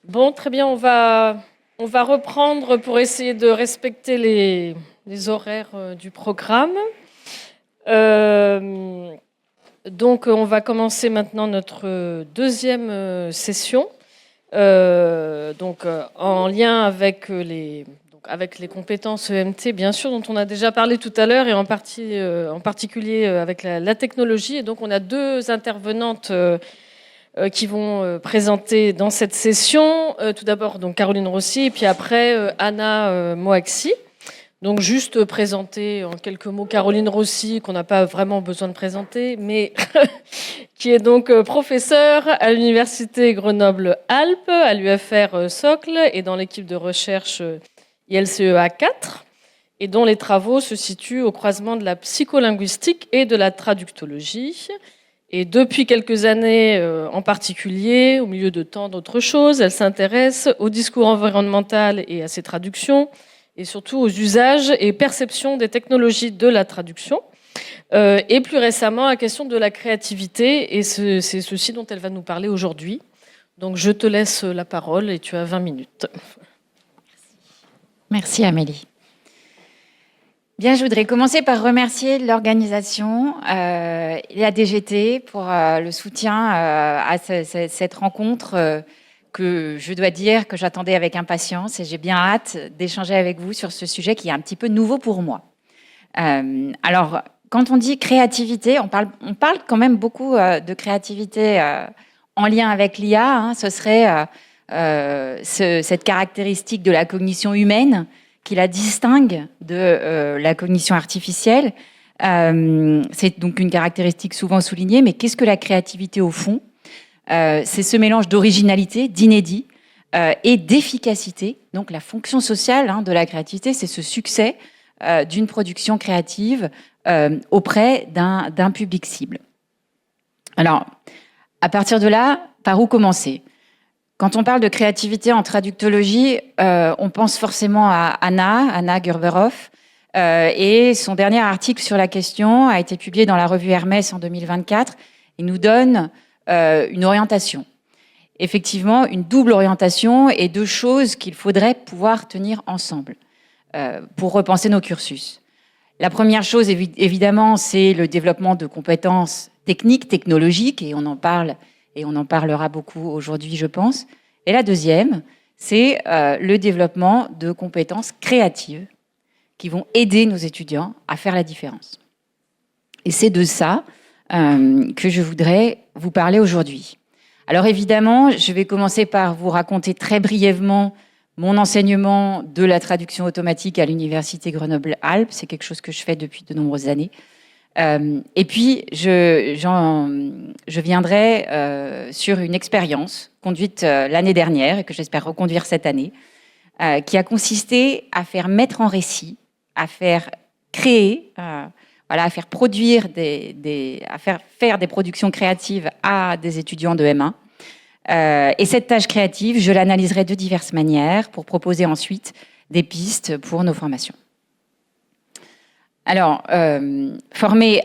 Bon, très bien, on va reprendre pour essayer de respecter les horaires du programme. Donc, on va commencer maintenant notre deuxième session, en lien avec avec les compétences EMT, bien sûr, dont on a déjà parlé tout à l'heure, et en particulier avec la technologie. Et donc, on a deux intervenantes qui vont présenter dans cette session. Tout d'abord, donc Caroline Rossi, et puis après Anna Moaxi. Donc juste présenter en quelques mots Caroline Rossi, qu'on n'a pas vraiment besoin de présenter, mais qui est donc professeure à l'Université Grenoble-Alpes, à l'UFR Socle, et dans l'équipe de recherche ILCEA 4, et dont les travaux se situent au croisement de la psycholinguistique et de la traductologie. Et depuis quelques années en particulier, au milieu de tant d'autres choses, elle s'intéresse au discours environnemental et à ses traductions, et surtout aux usages et perceptions des technologies de la traduction, et plus récemment à la question de la créativité, et c'est ceci dont elle va nous parler aujourd'hui. Donc je te laisse la parole et tu as 20 minutes. Merci Amélie. Bien, je voudrais commencer par remercier l'organisation et la DGT pour le soutien à cette rencontre que je dois dire que j'attendais avec impatience, et j'ai bien hâte d'échanger avec vous sur ce sujet qui est un petit peu nouveau pour moi. Alors, quand on dit créativité, on parle quand même beaucoup de créativité en lien avec l'IA. Hein. Ce serait cette caractéristique de la cognition humaine qui la distingue de la cognition artificielle. C'est donc une caractéristique souvent soulignée, mais qu'est-ce que la créativité au fond ? C'est ce mélange d'originalité, d'inédit et d'efficacité. Donc la fonction sociale de la créativité, c'est ce succès d'une production créative auprès d'un public cible. Alors, à partir de là, par où commencer ? Quand on parle de créativité en traductologie, on pense forcément à Anna Gerberhoff, et son dernier article sur la question a été publié dans la revue Hermès en 2024. Il nous donne une orientation. Effectivement, une double orientation et deux choses qu'il faudrait pouvoir tenir ensemble pour repenser nos cursus. La première chose, évidemment, c'est le développement de compétences techniques, technologiques, et on en parle et on en parlera beaucoup aujourd'hui, je pense. Et la deuxième, c'est le développement de compétences créatives qui vont aider nos étudiants à faire la différence. Et c'est de ça que je voudrais vous parler aujourd'hui. Alors évidemment, je vais commencer par vous raconter très brièvement mon enseignement de la traduction automatique à l'Université Grenoble-Alpes. C'est quelque chose que je fais depuis de nombreuses années. Et puis, je viendrai sur une expérience conduite l'année dernière et que j'espère reconduire cette année, qui a consisté à faire mettre en récit, à faire créer, à faire produire à faire des productions créatives à des étudiants de M1. Et cette tâche créative, je l'analyserai de diverses manières pour proposer ensuite des pistes pour nos formations. Alors, former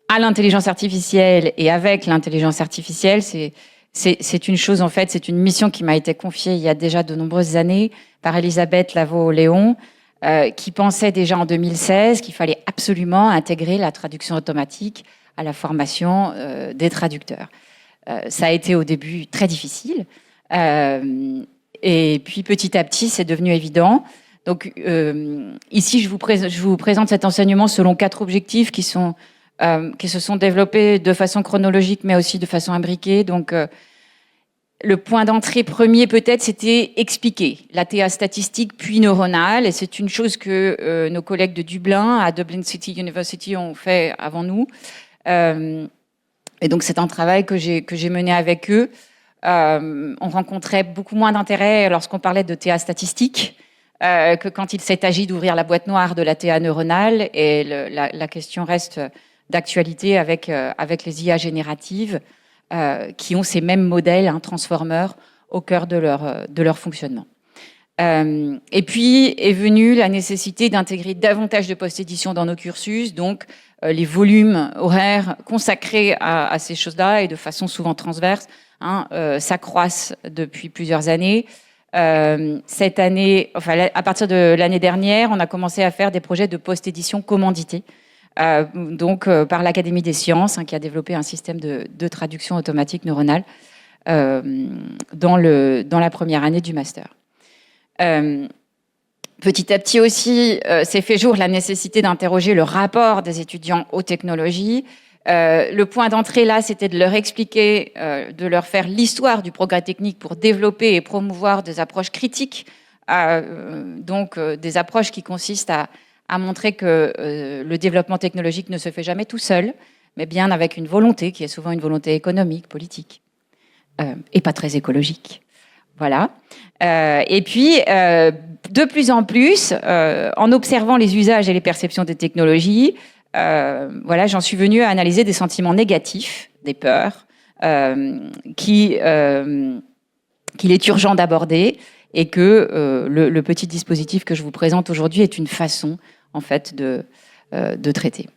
à l'intelligence artificielle et avec l'intelligence artificielle, c'est une chose, en fait, c'est une mission qui m'a été confiée il y a déjà de nombreuses années par Elisabeth Lavaux-Léon, qui pensait déjà en 2016 qu'il fallait absolument intégrer la traduction automatique à la formation des traducteurs. Ça a été au début très difficile, et puis petit à petit, c'est devenu évident. Donc ici, je vous présente cet enseignement selon 4 objectifs qui se sont développés de façon chronologique, mais aussi de façon imbriquée. Donc, le point d'entrée premier, peut-être, c'était expliquer la TA statistique puis neuronale. Et c'est une chose que nos collègues de Dublin, à Dublin City University, ont fait avant nous. Et donc, c'est un travail que j'ai mené avec eux. On rencontrait beaucoup moins d'intérêt lorsqu'on parlait de TA statistique que quand il s'est agi d'ouvrir la boîte noire de la TA neuronale. Et la question reste d'actualité avec les IA génératives, qui ont ces mêmes modèles, transformers, au cœur de leur fonctionnement. Et puis est venue la nécessité d'intégrer davantage de post-édition dans nos cursus, donc les volumes horaires consacrés à ces choses-là et de façon souvent transverse, s'accroissent depuis plusieurs années. Cette année, à partir de l'année dernière, on a commencé à faire des projets de post-édition commandités, par l'Académie des sciences, qui a développé un système de traduction automatique neuronale dans la première année du master. Petit à petit aussi, s'est fait jour la nécessité d'interroger le rapport des étudiants aux technologies. Le point d'entrée là, c'était de leur expliquer, de leur faire l'histoire du progrès technique pour développer et promouvoir des approches critiques, des approches qui consistent à montrer que le développement technologique ne se fait jamais tout seul, mais bien avec une volonté qui est souvent une volonté économique, politique, et pas très écologique. Voilà. Et puis, de plus en plus, en observant les usages et les perceptions des technologies, j'en suis venue à analyser des sentiments négatifs, des peurs, qu'il est urgent d'aborder, et que le petit dispositif que je vous présente aujourd'hui est une façon, en fait, de traiter.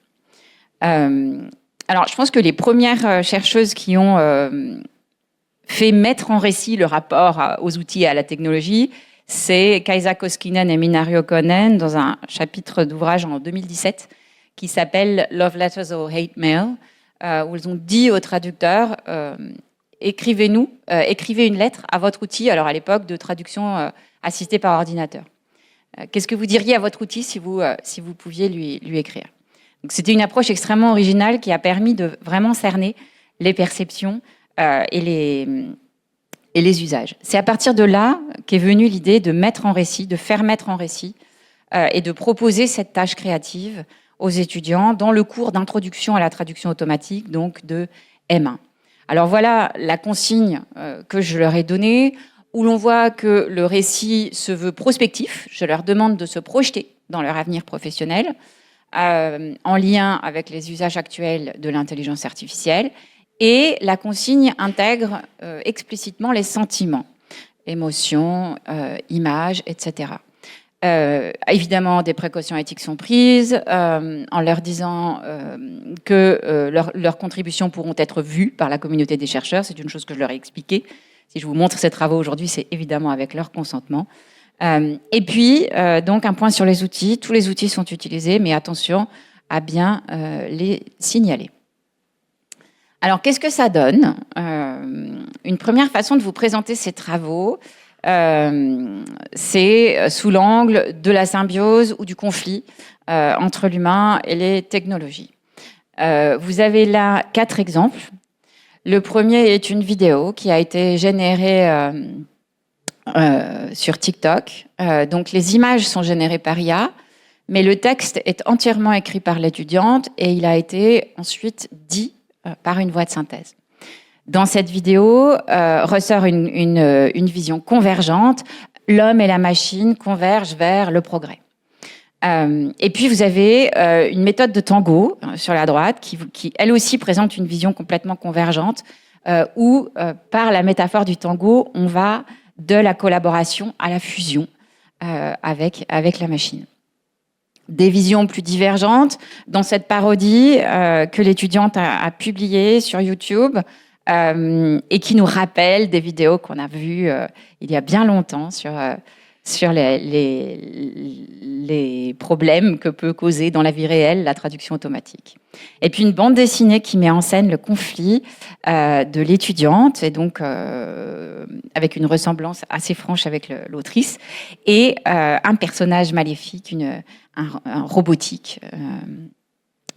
Alors, je pense que les premières chercheuses qui ont fait mettre en récit le rapport aux outils et à la technologie, c'est Kaisa Koskinen et Minna Rio-Konen dans un chapitre d'ouvrage en 2017 qui s'appelle « Love Letters or Hate Mail », où ils ont dit aux traducteurs écrivez une lettre à votre outil, alors à l'époque de traduction assistée par ordinateur. Qu'est-ce que vous diriez à votre outil si vous pouviez lui écrire? Donc, c'était une approche extrêmement originale qui a permis de vraiment cerner les perceptions et les usages. C'est à partir de là qu'est venue l'idée de mettre en récit, de faire mettre en récit et de proposer cette tâche créative aux étudiants dans le cours d'introduction à la traduction automatique, donc de M1. Alors voilà la consigne que je leur ai donnée, où l'on voit que le récit se veut prospectif. Je leur demande de se projeter dans leur avenir professionnel, en lien avec les usages actuels de l'intelligence artificielle. Et la consigne intègre explicitement les sentiments, émotions, images, etc. Évidemment, des précautions éthiques sont prises en leur disant que leurs contributions pourront être vues par la communauté des chercheurs. C'est une chose que je leur ai expliquée. Si je vous montre ces travaux aujourd'hui, c'est évidemment avec leur consentement. Et puis, donc, un point sur les outils. Tous les outils sont utilisés, mais attention à bien les signaler. Alors, qu'est-ce que ça donne? Une première façon de vous présenter ces travaux, c'est sous l'angle de la symbiose ou du conflit entre l'humain et les technologies. Vous avez là 4 exemples. Le premier est une vidéo qui a été générée sur TikTok. Donc, les images sont générées par IA, mais le texte est entièrement écrit par l'étudiante et il a été ensuite dit par une voix de synthèse. Dans cette vidéo, ressort une vision convergente. L'homme et la machine convergent vers le progrès. Et puis, vous avez une méthode de tango sur la droite qui, elle aussi, présente une vision complètement convergente où, par la métaphore du tango, on va de la collaboration à la fusion avec la machine. Des visions plus divergentes dans cette parodie que l'étudiante a publiée sur YouTube et qui nous rappelle des vidéos qu'on a vues il y a bien longtemps sur les problèmes que peut causer dans la vie réelle la traduction automatique. Et puis une bande dessinée qui met en scène le conflit de l'étudiante, et donc avec une ressemblance assez franche avec l'autrice, et un personnage maléfique, un robotique,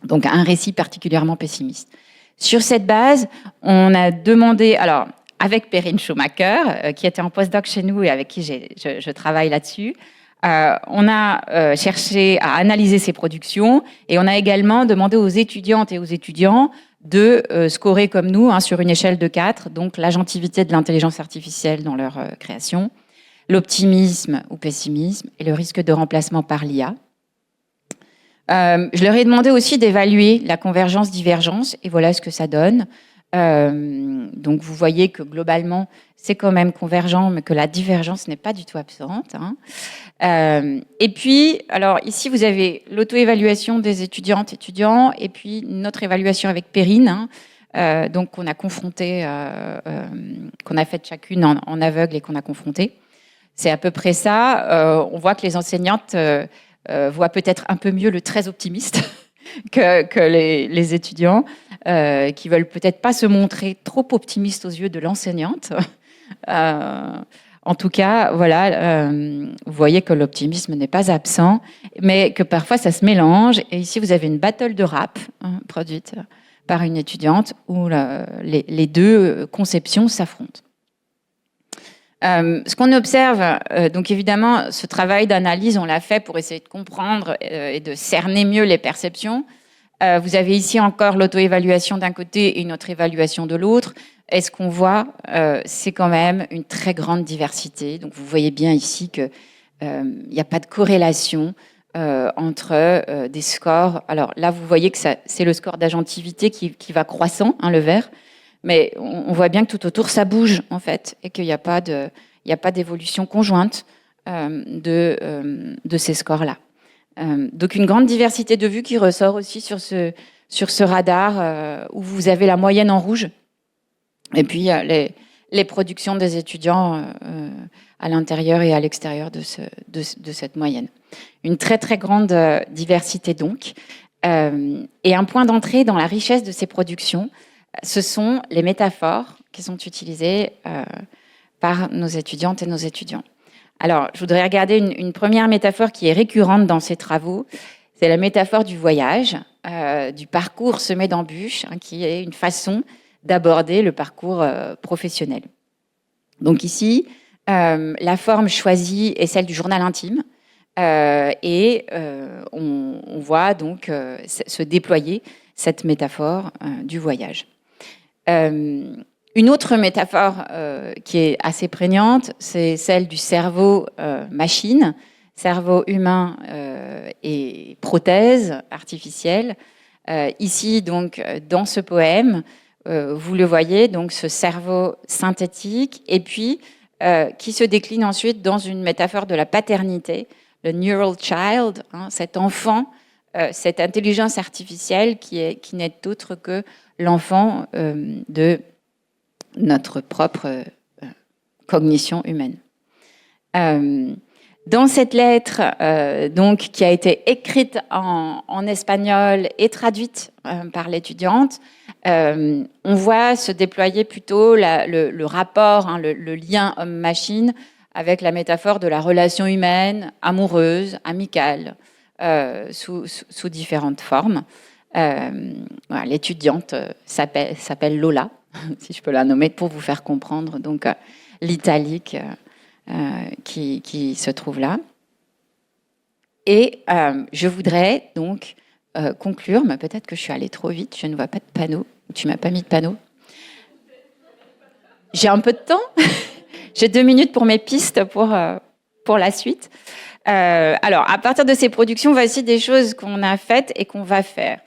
donc un récit particulièrement pessimiste. Sur cette base, on a demandé, alors avec Perrine Schumacher, qui était en postdoc chez nous et avec qui je travaille là-dessus, on a cherché à analyser ces productions et on a également demandé aux étudiantes et aux étudiants de scorer comme nous sur une échelle de 4, donc l'agentivité de l'intelligence artificielle dans leur création, l'optimisme ou pessimisme et le risque de remplacement par l'IA. Je leur ai demandé aussi d'évaluer la convergence-divergence et voilà ce que ça donne. Donc vous voyez que globalement c'est quand même convergent, mais que la divergence n'est pas du tout absente. Et puis, alors ici vous avez l'auto-évaluation des étudiantes, étudiants, et puis notre évaluation avec Perrine, donc qu'on a confronté, qu'on a fait chacune en aveugle et qu'on a confronté. C'est à peu près ça. On voit que les enseignantes voient peut-être un peu mieux le très optimiste que les étudiants, qui veulent peut-être pas se montrer trop optimistes aux yeux de l'enseignante. En tout cas, voilà, vous voyez que l'optimisme n'est pas absent, mais que parfois ça se mélange. Et ici, vous avez une battle de rap produite par une étudiante où les deux conceptions s'affrontent. Ce qu'on observe, donc évidemment, ce travail d'analyse, on l'a fait pour essayer de comprendre et de cerner mieux les perceptions. Vous avez ici encore l'auto-évaluation d'un côté et une autre évaluation de l'autre. Et ce qu'on voit, c'est quand même une très grande diversité. Donc vous voyez bien ici qu'il n'y a pas de corrélation entre des scores. Alors là, vous voyez que c'est le score d'agentivité qui va croissant, hein, le vert. Mais on voit bien que tout autour, ça bouge, en fait, et qu'il n'y a pas d'évolution conjointe de ces scores-là. Donc, une grande diversité de vues qui ressort aussi sur ce radar où vous avez la moyenne en rouge, et puis les productions des étudiants à l'intérieur et à l'extérieur de cette moyenne. Une très, très grande diversité, donc. Et un point d'entrée dans la richesse de ces productions, ce sont les métaphores qui sont utilisées par nos étudiantes et nos étudiants. Alors, je voudrais regarder une première métaphore qui est récurrente dans ces travaux. C'est la métaphore du voyage, du parcours semé d'embûches, hein, qui est une façon d'aborder le parcours professionnel. Donc ici, la forme choisie est celle du journal intime. Et on voit donc se déployer cette métaphore du voyage. Une autre métaphore qui est assez prégnante, c'est celle du cerveau-machine, cerveau humain et prothèse artificielle. Ici, donc, dans ce poème, vous le voyez, donc ce cerveau synthétique, et puis qui se décline ensuite dans une métaphore de la paternité, le neural child, hein, cet enfant, cette intelligence artificielle qui n'est autre que l'enfant de notre propre cognition humaine. Dans cette lettre, donc, qui a été écrite en espagnol et traduite par l'étudiante, on voit se déployer plutôt le rapport, hein, le lien homme-machine avec la métaphore de la relation humaine, amoureuse, amicale, sous différentes formes. Voilà, l'étudiante s'appelle Lola, si je peux la nommer, pour vous faire comprendre donc l'italique qui se trouve là. Et je voudrais donc conclure, mais peut-être que je suis allée trop vite, je ne vois pas de panneau, tu m'as pas mis de panneau. J'ai un peu de temps, j'ai 2 minutes pour mes pistes pour la suite. Alors, à partir de ces productions, voici des choses qu'on a faites et qu'on va faire.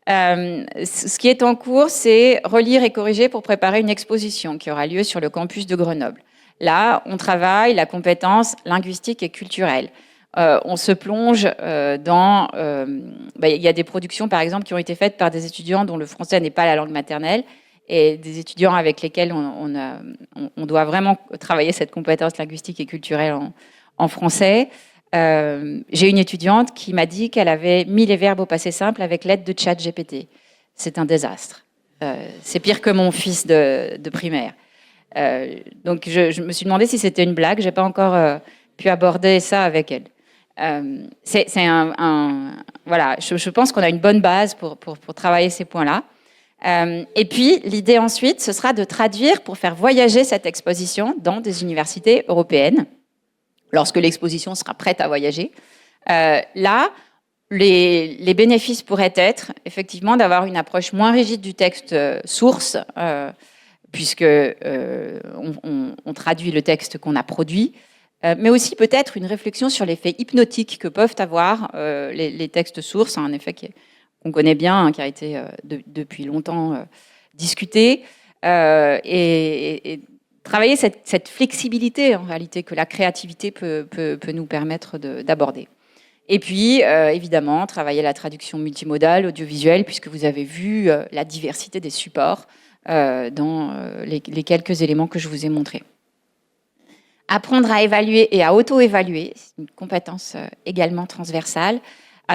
Ce qui est en cours, c'est relire et corriger pour préparer une exposition qui aura lieu sur le campus de Grenoble. Là, on travaille la compétence linguistique et culturelle. On se plonge dans... il y a des productions, par exemple, qui ont été faites par des étudiants dont le français n'est pas la langue maternelle et des étudiants avec lesquels on doit vraiment travailler cette compétence linguistique et culturelle en français. J'ai une étudiante qui m'a dit qu'elle avait mis les verbes au passé simple avec l'aide de ChatGPT. C'est un désastre. C'est pire que mon fils de primaire. Donc je me suis demandé si c'était une blague. J'ai pas encore pu aborder ça avec elle. Voilà, je pense qu'on a une bonne base pour travailler ces points-là. Et puis l'idée ensuite, ce sera de traduire pour faire voyager cette exposition dans des universités européennes. Lorsque l'exposition sera prête à voyager, là, les bénéfices pourraient être effectivement d'avoir une approche moins rigide du texte source, puisque on traduit le texte qu'on a produit, mais aussi peut-être une réflexion sur l'effet hypnotique que peuvent avoir les textes sources, un effet qu'on connaît bien, hein, qui a été depuis longtemps discuté, et travailler cette flexibilité, en réalité, que la créativité peut nous permettre d'aborder. Et puis, évidemment, travailler la traduction multimodale, audiovisuelle, puisque vous avez vu la diversité des supports dans les quelques éléments que je vous ai montrés. Apprendre à évaluer et à auto-évaluer, c'est une compétence également transversale.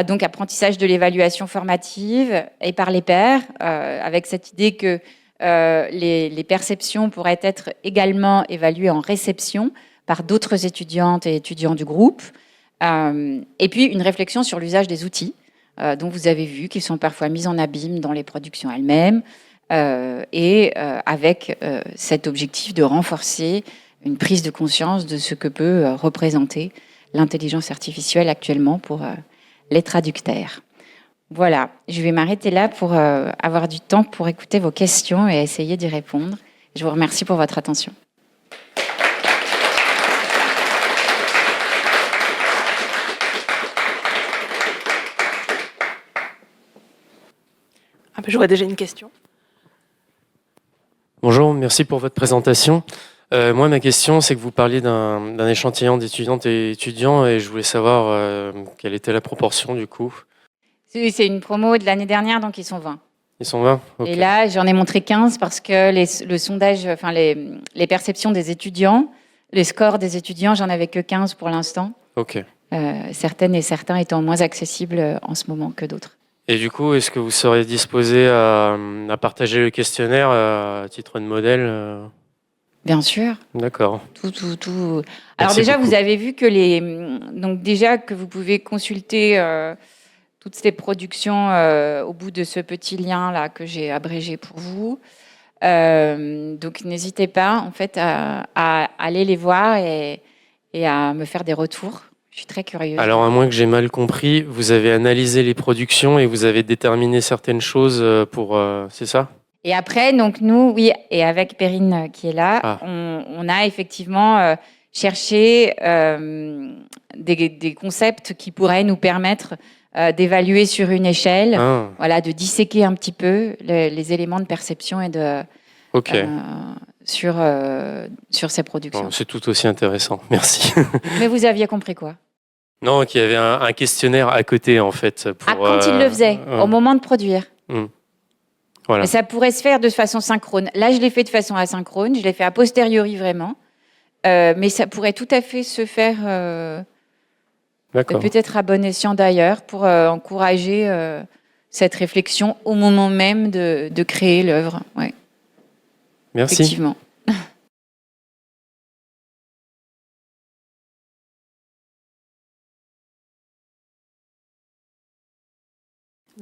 Donc, apprentissage de l'évaluation formative et par les pairs, avec cette idée que les perceptions pourraient être également évaluées en réception par d'autres étudiantes et étudiants du groupe. Et puis, une réflexion sur l'usage des outils, dont vous avez vu qu'ils sont parfois mis en abîme dans les productions elles-mêmes, avec cet objectif de renforcer une prise de conscience de ce que peut représenter l'intelligence artificielle actuellement pour les traducteurs. Voilà, je vais m'arrêter là pour avoir du temps pour écouter vos questions et essayer d'y répondre. Je vous remercie pour votre attention. Je vois déjà une question. Bonjour, merci pour votre présentation. Moi, ma question, c'est que vous parliez d'un échantillon d'étudiantes et étudiants et je voulais savoir quelle était la proportion du coup. C'est une promo de l'année dernière, donc ils sont 20. Ils sont 20 ? Okay. Et là, j'en ai montré 15 parce que le sondage, enfin les perceptions des étudiants, les scores des étudiants, j'en avais que 15 pour l'instant. Ok. Certaines et certains étant moins accessibles en ce moment que d'autres. Et du coup, est-ce que vous seriez disposé à partager le questionnaire à titre de modèle Bien sûr. D'accord. Tout. Alors Merci déjà, beaucoup. vous avez vu que que vous pouvez consulter toutes ces productions au bout de ce petit lien là que j'ai abrégé pour vous. Donc n'hésitez pas en fait à aller les voir et à me faire des retours. Je suis très curieuse. Alors, à moins que j'ai mal compris, vous avez analysé les productions et vous avez déterminé certaines choses pour... c'est ça ? Et après, donc nous, oui, et avec Perrine qui est là, on a effectivement cherché des concepts qui pourraient nous permettre d'évaluer sur une échelle, voilà, de disséquer un petit peu les éléments de perception et de sur ces productions. Bon, c'est tout aussi intéressant, merci. Mais vous aviez compris quoi ? Non, qu'il y avait un questionnaire à côté en fait. Pour, quand il le faisait, au moment de produire. Voilà. Mais ça pourrait se faire de façon synchrone. Là, je l'ai fait de façon asynchrone, je l'ai fait a posteriori vraiment, mais ça pourrait tout à fait se faire peut-être à bon escient d'ailleurs pour encourager cette réflexion au moment même de créer l'œuvre. Ouais. Merci. Effectivement.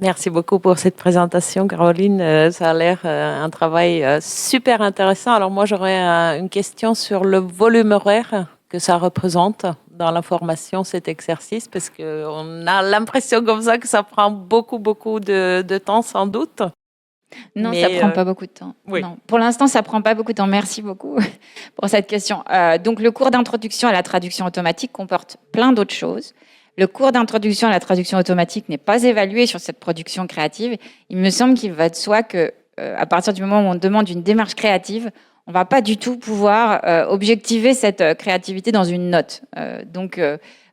Merci beaucoup pour cette présentation, Caroline. Ça a l'air un travail super intéressant. Alors moi, j'aurais une question sur le volume horaire que ça représente dans la formation, cet exercice, parce qu'on a l'impression comme ça que ça prend beaucoup de temps, sans doute. Non, ça ne prend pas beaucoup de temps. Oui. Non. Pour l'instant, ça ne prend pas beaucoup de temps. Merci beaucoup pour cette question. Donc, le cours d'introduction à la traduction automatique comporte plein d'autres choses. Le cours d'introduction à la traduction automatique n'est pas évalué sur cette production créative. Il me semble qu'il va de soi que, à partir du moment où on demande une démarche créative, on ne va pas du tout pouvoir objectiver cette créativité dans une note. Donc,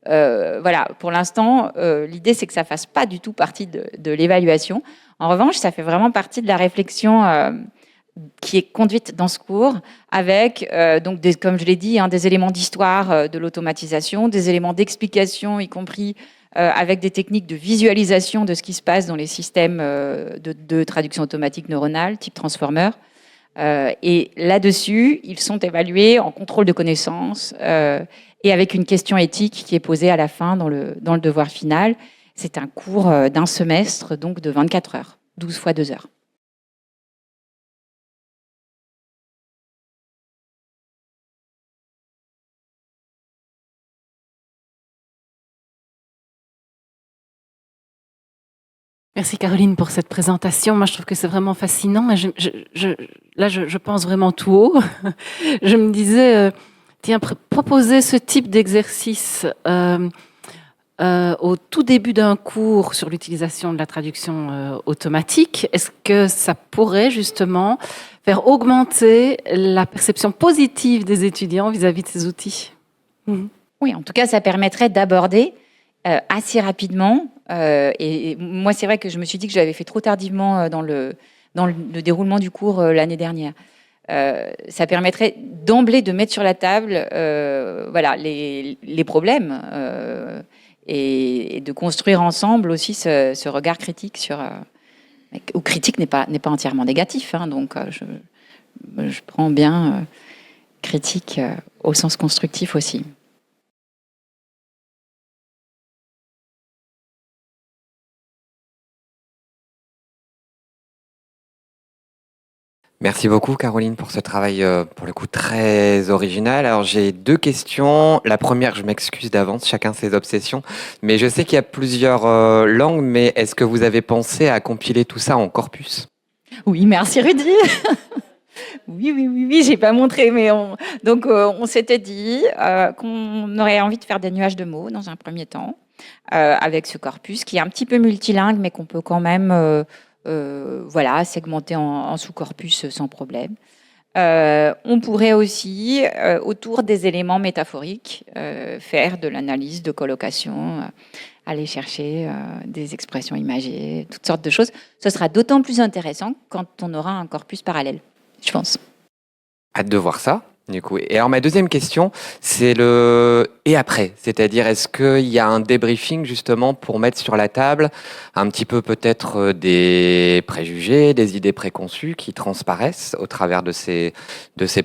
voilà, pour l'instant, l'idée, c'est que ça ne fasse pas du tout partie de l'évaluation. En revanche, ça fait vraiment partie de la réflexion qui est conduite dans ce cours avec, donc comme je l'ai dit, des éléments d'histoire de l'automatisation, des éléments d'explication, y compris avec des techniques de visualisation de ce qui se passe dans les systèmes de traduction automatique neuronale, type transformer. Et là-dessus, ils sont évalués en contrôle de connaissances et avec une question éthique qui est posée à la fin dans le devoir final. C'est un cours d'un semestre, donc de 24 heures, 12 fois 2 heures. Merci Caroline pour cette présentation. Moi, je trouve que c'est vraiment fascinant. Et là, je pense vraiment tout haut. Je me disais, tiens, proposer ce type d'exercice au tout début d'un cours sur l'utilisation de la traduction automatique, est-ce que ça pourrait justement faire augmenter la perception positive des étudiants vis-à-vis de ces outils ? Oui, en tout cas, ça permettrait d'aborder assez rapidement. Et moi, c'est vrai que je me suis dit que je l'avais fait trop tardivement dans dans le déroulement du cours l'année dernière. Ça permettrait d'emblée de mettre sur la table voilà, les problèmes et de construire ensemble aussi ce regard critique sur... ou critique n'est pas entièrement négatif, hein, donc je prends bien critique au sens constructif aussi. Merci beaucoup Caroline pour ce travail pour le coup très original. Alors j'ai 2 questions. La première, je m'excuse d'avance, chacun ses obsessions, mais je sais qu'il y a plusieurs langues, mais est-ce que vous avez pensé à compiler tout ça en corpus? Oui, merci Rudy. Oui, j'ai pas montré, mais on s'était dit qu'on aurait envie de faire des nuages de mots dans un premier temps, avec ce corpus qui est un petit peu multilingue, mais qu'on peut quand même voilà, segmenter en sous-corpus sans problème. On pourrait aussi, autour des éléments métaphoriques, faire de l'analyse de colocation, aller chercher des expressions imagées, toutes sortes de choses. Ce sera d'autant plus intéressant quand on aura un corpus parallèle, je pense. Hâte de voir ça, du coup. Et alors, ma deuxième question, c'est le « et après », c'est-à-dire, est-ce qu'il y a un débriefing, justement, pour mettre sur la table un petit peu peut-être des préjugés, des idées préconçues qui transparaissent au travers de ces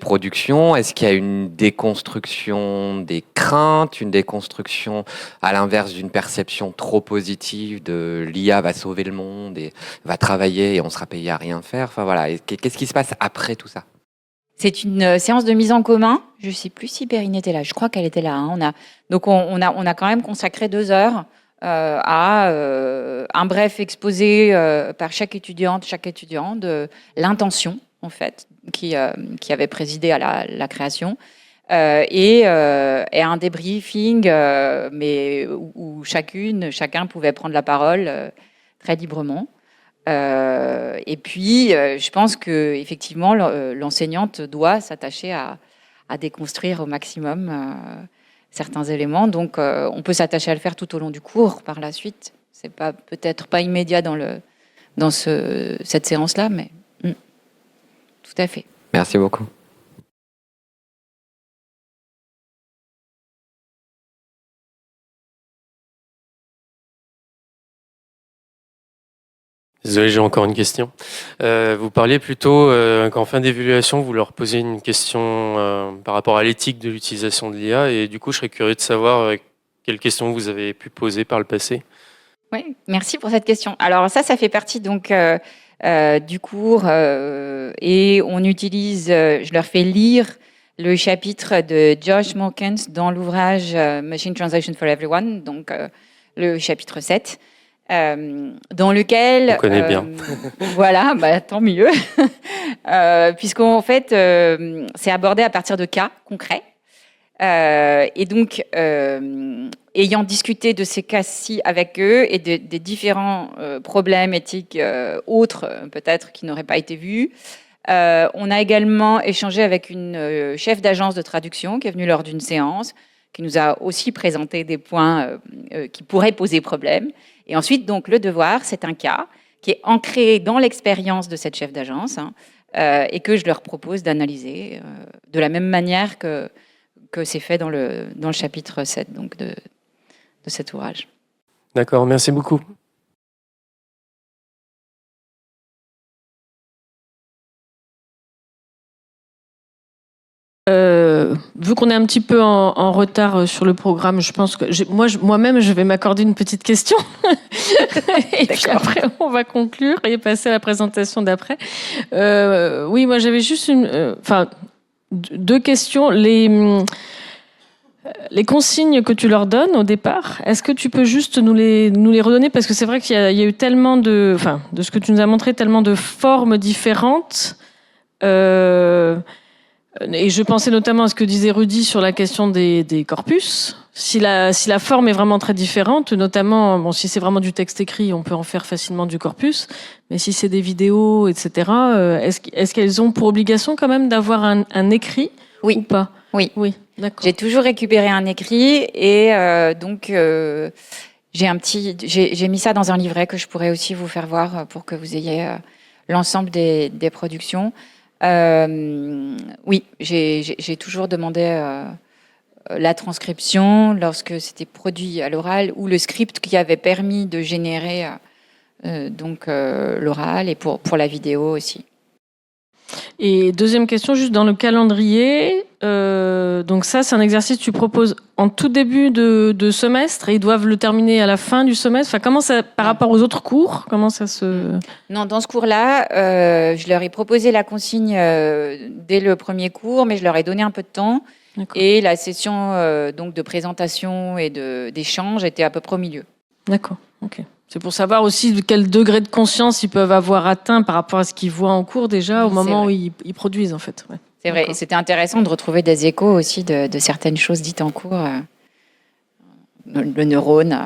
productions? Est-ce qu'il y a une déconstruction des craintes, une déconstruction, à l'inverse d'une perception trop positive de l'IA va sauver le monde et va travailler et on sera payé à rien faire? Enfin, voilà. Qu'est-ce qui se passe après tout ça? C'est une séance de mise en commun. Je ne sais plus si Perrine était là. Je crois qu'elle était là. Hein. Donc, on a quand même consacré 2 heures à un bref exposé par chaque étudiante, chaque étudiant de l'intention, en fait, qui avait présidé à la création. Et un débriefing, mais où chacun pouvait prendre la parole très librement. Et puis, je pense que effectivement, l'enseignante doit s'attacher à déconstruire au maximum certains éléments. Donc, on peut s'attacher à le faire tout au long du cours par la suite. C'est peut-être pas immédiat dans cette séance-là, mais tout à fait. Merci beaucoup. Désolé, j'ai encore une question. Vous parliez plutôt qu'en fin d'évaluation, vous leur posiez une question par rapport à l'éthique de l'utilisation de l'IA. Et du coup, je serais curieux de savoir quelles questions vous avez pu poser par le passé. Oui, merci pour cette question. Alors ça fait partie donc du cours et on utilise, je leur fais lire le chapitre de Josh Morkens dans l'ouvrage Machine Translation for Everyone, donc le chapitre 7. Dans lequel... On connaît bien. Voilà, tant mieux. Puisqu'en fait, c'est abordé à partir de cas concrets. Et donc, ayant discuté de ces cas-ci avec eux et des différents problèmes éthiques autres, peut-être, qui n'auraient pas été vus, on a également échangé avec une chef d'agence de traduction qui est venue lors d'une séance, qui nous a aussi présenté des points qui pourraient poser problème. Et ensuite, donc, le devoir, c'est un cas qui est ancré dans l'expérience de cette chef d'agence et que je leur propose d'analyser de la même manière que c'est fait dans le chapitre 7 donc de cet ouvrage. D'accord, merci beaucoup. Vu qu'on est un petit peu en retard sur le programme, je pense que moi-même, je vais m'accorder une petite question. Et puis après, on va conclure et passer à la présentation d'après. Oui, moi, j'avais juste deux questions. Les consignes que tu leur donnes au départ, est-ce que tu peux juste nous les redonner? Parce que c'est vrai qu'il y a eu tellement de ce que tu nous as montré, tellement de formes différentes. Et je pensais notamment à ce que disait Rudy sur la question des corpus. Si la forme est vraiment très différente, notamment, si c'est vraiment du texte écrit, on peut en faire facilement du corpus. Mais si c'est des vidéos, etc., est-ce qu'elles ont pour obligation quand même d'avoir un écrit ou pas? Oui. D'accord. J'ai toujours récupéré un écrit et donc j'ai mis ça dans un livret que je pourrais aussi vous faire voir pour que vous ayez l'ensemble des productions. Oui, j'ai toujours demandé la transcription lorsque c'était produit à l'oral ou le script qui avait permis de générer l'oral, et pour la vidéo aussi. Et deuxième question, juste dans le calendrier. Donc ça, c'est un exercice que tu proposes en tout début de semestre et ils doivent le terminer à la fin du semestre. Enfin, comment ça, par rapport aux autres cours, comment ça se... Non, dans ce cours-là, je leur ai proposé la consigne dès le premier cours, mais je leur ai donné un peu de temps. D'accord. Et la session donc de présentation et d'échange était à peu près au milieu. D'accord, ok. C'est pour savoir aussi de quel degré de conscience ils peuvent avoir atteint par rapport à ce qu'ils voient en cours déjà au moment où ils produisent en fait. Ouais. C'est vrai, et c'était intéressant de retrouver des échos aussi de certaines choses dites en cours. Le neurone,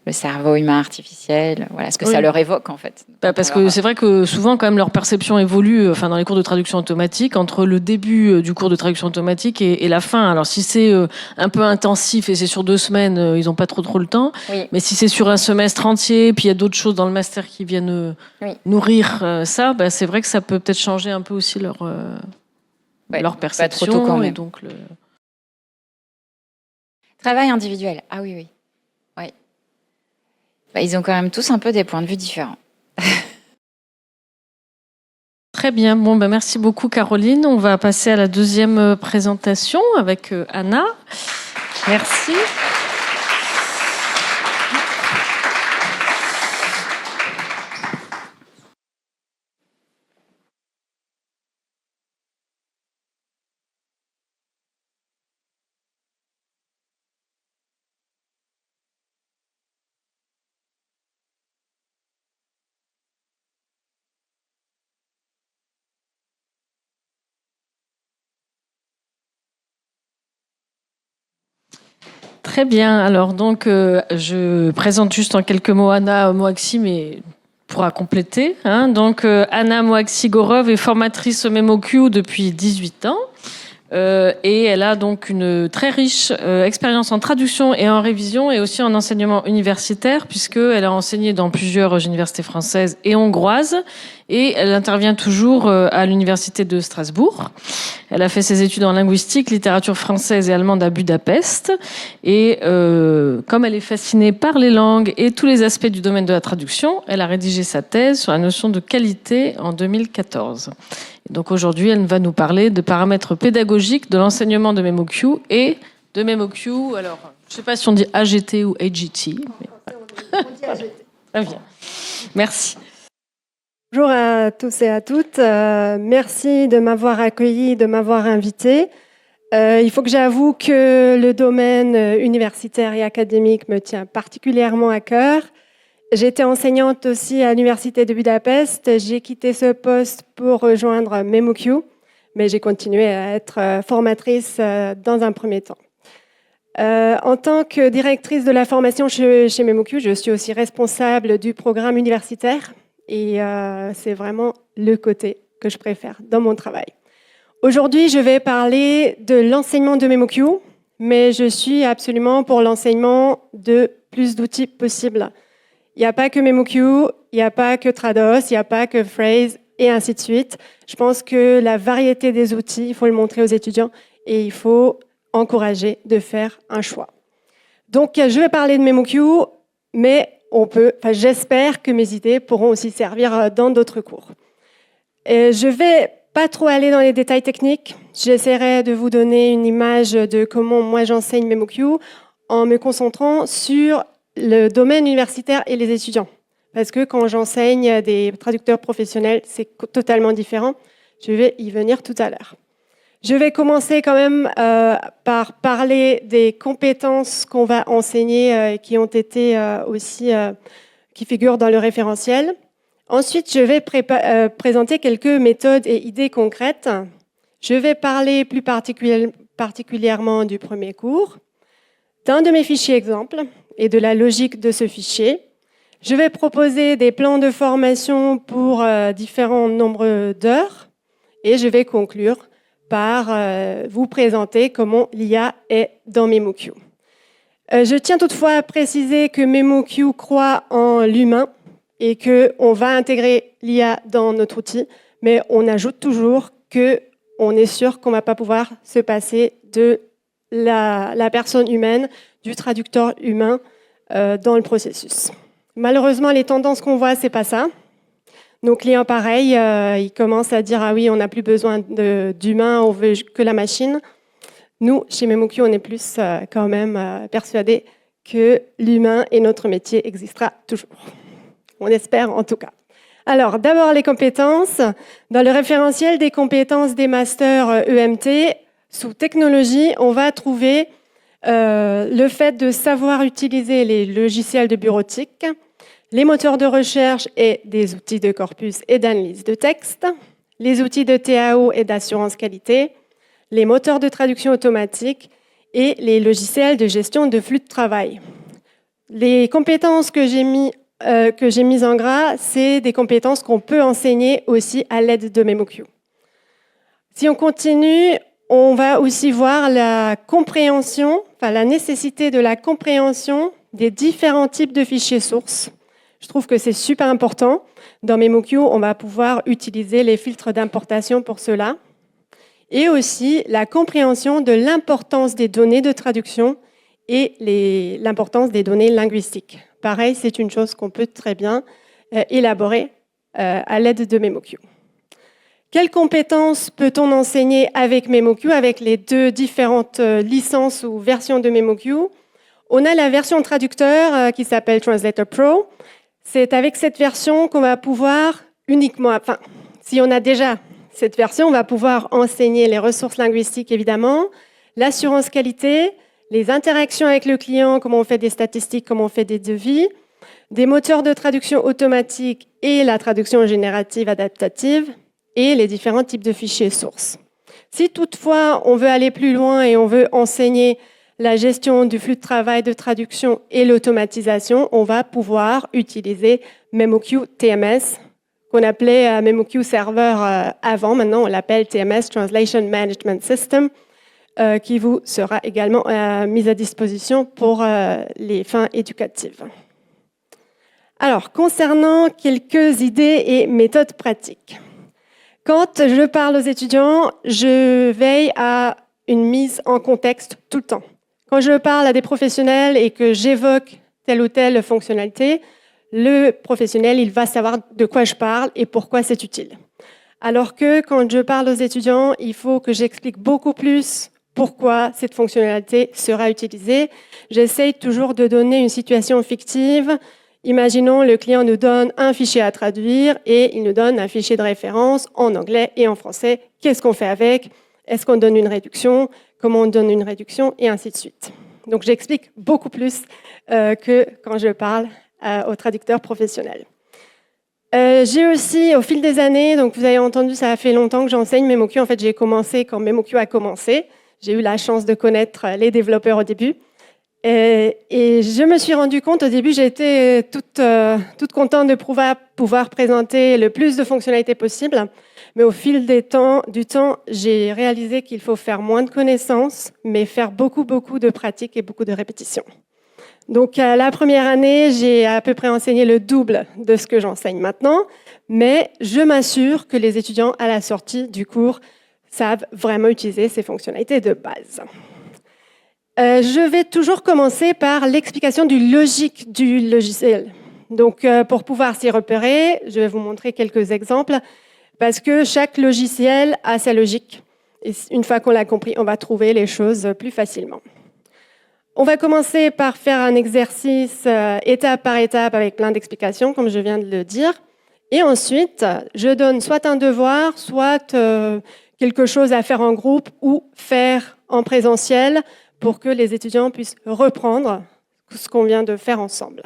le cerveau humain artificiel, voilà ce que ça leur évoque en fait. Parce que c'est vrai que souvent quand même leur perception évolue, enfin dans les cours de traduction automatique, entre le début du cours de traduction automatique et la fin. Alors si c'est un peu intensif et c'est sur 2 semaines, ils n'ont pas trop le temps. Oui. Mais si c'est sur un semestre entier, puis il y a d'autres choses dans le master qui viennent nourrir ça, c'est vrai que ça peut peut-être changer un peu aussi leur perception. Pas trop tôt quand même. Et donc Travail individuel, ah oui, oui. Ils ont quand même tous un peu des points de vue différents. Très bien. Bon, merci beaucoup, Caroline. On va passer à la deuxième présentation avec Anna. Merci. Très bien. Alors donc, je présente juste en quelques mots Anna Moaxi, mais pourra compléter. Donc, Anna Moaxi-Gorov est formatrice au MemoQ depuis 18 ans. Et elle a donc une très riche expérience en traduction et en révision et aussi en enseignement universitaire puisqu'elle a enseigné dans plusieurs universités françaises et hongroises et elle intervient toujours à l'université de Strasbourg. Elle a fait ses études en linguistique, littérature française et allemande à Budapest et comme elle est fascinée par les langues et tous les aspects du domaine de la traduction, elle a rédigé sa thèse sur la notion de qualité en 2014. Donc aujourd'hui, elle va nous parler de paramètres pédagogiques de l'enseignement de MemoQ et de MemoQ. Alors, je ne sais pas si on dit AGT ou AGT. Mais... On dit AGT. Très bien. Merci. Bonjour à tous et à toutes. Merci de m'avoir accueilli, de m'avoir invité. Il faut que j'avoue que le domaine universitaire et académique me tient particulièrement à cœur. J'étais enseignante aussi à l'université de Budapest. J'ai quitté ce poste pour rejoindre MemoQ, mais j'ai continué à être formatrice dans un premier temps. En tant que directrice de la formation chez MemoQ, je suis aussi responsable du programme universitaire et c'est vraiment le côté que je préfère dans mon travail. Aujourd'hui, je vais parler de l'enseignement de MemoQ, mais je suis absolument pour l'enseignement de plus d'outils possibles. Il n'y a pas que MemoQ, il n'y a pas que Trados, il n'y a pas que Phrase, et ainsi de suite. Je pense que la variété des outils, il faut le montrer aux étudiants et il faut encourager de faire un choix. Donc, je vais parler de MemoQ, mais j'espère que mes idées pourront aussi servir dans d'autres cours. Je ne vais pas trop aller dans les détails techniques. J'essaierai de vous donner une image de comment moi j'enseigne MemoQ en me concentrant sur le domaine universitaire et les étudiants. Parce que quand j'enseigne des traducteurs professionnels, c'est totalement différent. Je vais y venir tout à l'heure. Je vais commencer quand même par parler des compétences qu'on va enseigner qui ont été qui figurent dans le référentiel. Ensuite, je vais présenter quelques méthodes et idées concrètes. Je vais parler plus particulièrement du premier cours, d'un de mes fichiers exemples et de la logique de ce fichier. Je vais proposer des plans de formation pour différents nombres d'heures et je vais conclure par vous présenter comment l'IA est dans MemoQ. Je tiens toutefois à préciser que MemoQ croit en l'humain et qu'on va intégrer l'IA dans notre outil, mais on ajoute toujours qu'on est sûr qu'on ne va pas pouvoir se passer de la personne humaine, du traducteur humain dans le processus. Malheureusement, les tendances qu'on voit, c'est pas ça. Nos clients, pareil, ils commencent à dire « Ah oui, on n'a plus besoin d'humains, on veut que la machine ». Nous, chez MemoQ, on est plus quand même persuadés que l'humain et notre métier existera toujours. On espère en tout cas. Alors, d'abord les compétences. Dans le référentiel des compétences des masters EMT, sous technologie, on va trouver le fait de savoir utiliser les logiciels de bureautique, les moteurs de recherche et des outils de corpus et d'analyse de texte, les outils de TAO et d'assurance qualité, les moteurs de traduction automatique et les logiciels de gestion de flux de travail. Les compétences que j'ai mises en gras, c'est des compétences qu'on peut enseigner aussi à l'aide de MemoQ. Si on continue, on va aussi voir la compréhension, enfin la nécessité de la compréhension des différents types de fichiers sources. Je trouve que c'est super important. Dans MemoQ, on va pouvoir utiliser les filtres d'importation pour cela. Et aussi la compréhension de l'importance des données de traduction et l'importance des données linguistiques. Pareil, c'est une chose qu'on peut très bien élaborer à l'aide de MemoQ. Quelles compétences peut-on enseigner avec MemoQ, avec les deux différentes licences ou versions de MemoQ? On a la version traducteur qui s'appelle Translator Pro. C'est avec cette version qu'on va pouvoir uniquement, enfin, si on a déjà cette version, on va pouvoir enseigner les ressources linguistiques, évidemment, l'assurance qualité, les interactions avec le client, comment on fait des statistiques, comment on fait des devis, des moteurs de traduction automatique et la traduction générative adaptative, et les différents types de fichiers sources. Si toutefois on veut aller plus loin et on veut enseigner la gestion du flux de travail, de traduction et l'automatisation, on va pouvoir utiliser MemoQ TMS, qu'on appelait MemoQ Server avant. Maintenant, on l'appelle TMS, Translation Management System, qui vous sera également mise à disposition pour les fins éducatives. Alors, concernant quelques idées et méthodes pratiques. Quand je parle aux étudiants, je veille à une mise en contexte tout le temps. Quand je parle à des professionnels et que j'évoque telle ou telle fonctionnalité, le professionnel, il va savoir de quoi je parle et pourquoi c'est utile. Alors que quand je parle aux étudiants, il faut que j'explique beaucoup plus pourquoi cette fonctionnalité sera utilisée. J'essaye toujours de donner une situation fictive. Imaginons, le client nous donne un fichier à traduire et il nous donne un fichier de référence en anglais et en français. Qu'est-ce qu'on fait avec? Est-ce qu'on donne une réduction? Comment on donne une réduction? Et ainsi de suite. Donc j'explique beaucoup plus que quand je parle aux traducteurs professionnels. J'ai aussi, au fil des années, donc vous avez entendu, ça a fait longtemps que j'enseigne MemoQ. En fait, j'ai commencé quand MemoQ a commencé. J'ai eu la chance de connaître les développeurs au début. Et je me suis rendu compte, au début, j'étais toute contente de pouvoir présenter le plus de fonctionnalités possible. Mais au fil du temps, j'ai réalisé qu'il faut faire moins de connaissances, mais faire beaucoup de pratiques et beaucoup de répétitions. Donc, la première année, j'ai à peu près enseigné le double de ce que j'enseigne maintenant, mais je m'assure que les étudiants, à la sortie du cours, savent vraiment utiliser ces fonctionnalités de base. Je vais toujours commencer par l'explication du logique du logiciel. Donc, pour pouvoir s'y repérer, je vais vous montrer quelques exemples, parce que chaque logiciel a sa logique. Et une fois qu'on l'a compris, on va trouver les choses plus facilement. On va commencer par faire un exercice étape par étape avec plein d'explications, comme je viens de le dire. Et ensuite, je donne soit un devoir, soit quelque chose à faire en groupe ou faire en présentiel pour que les étudiants puissent reprendre ce qu'on vient de faire ensemble.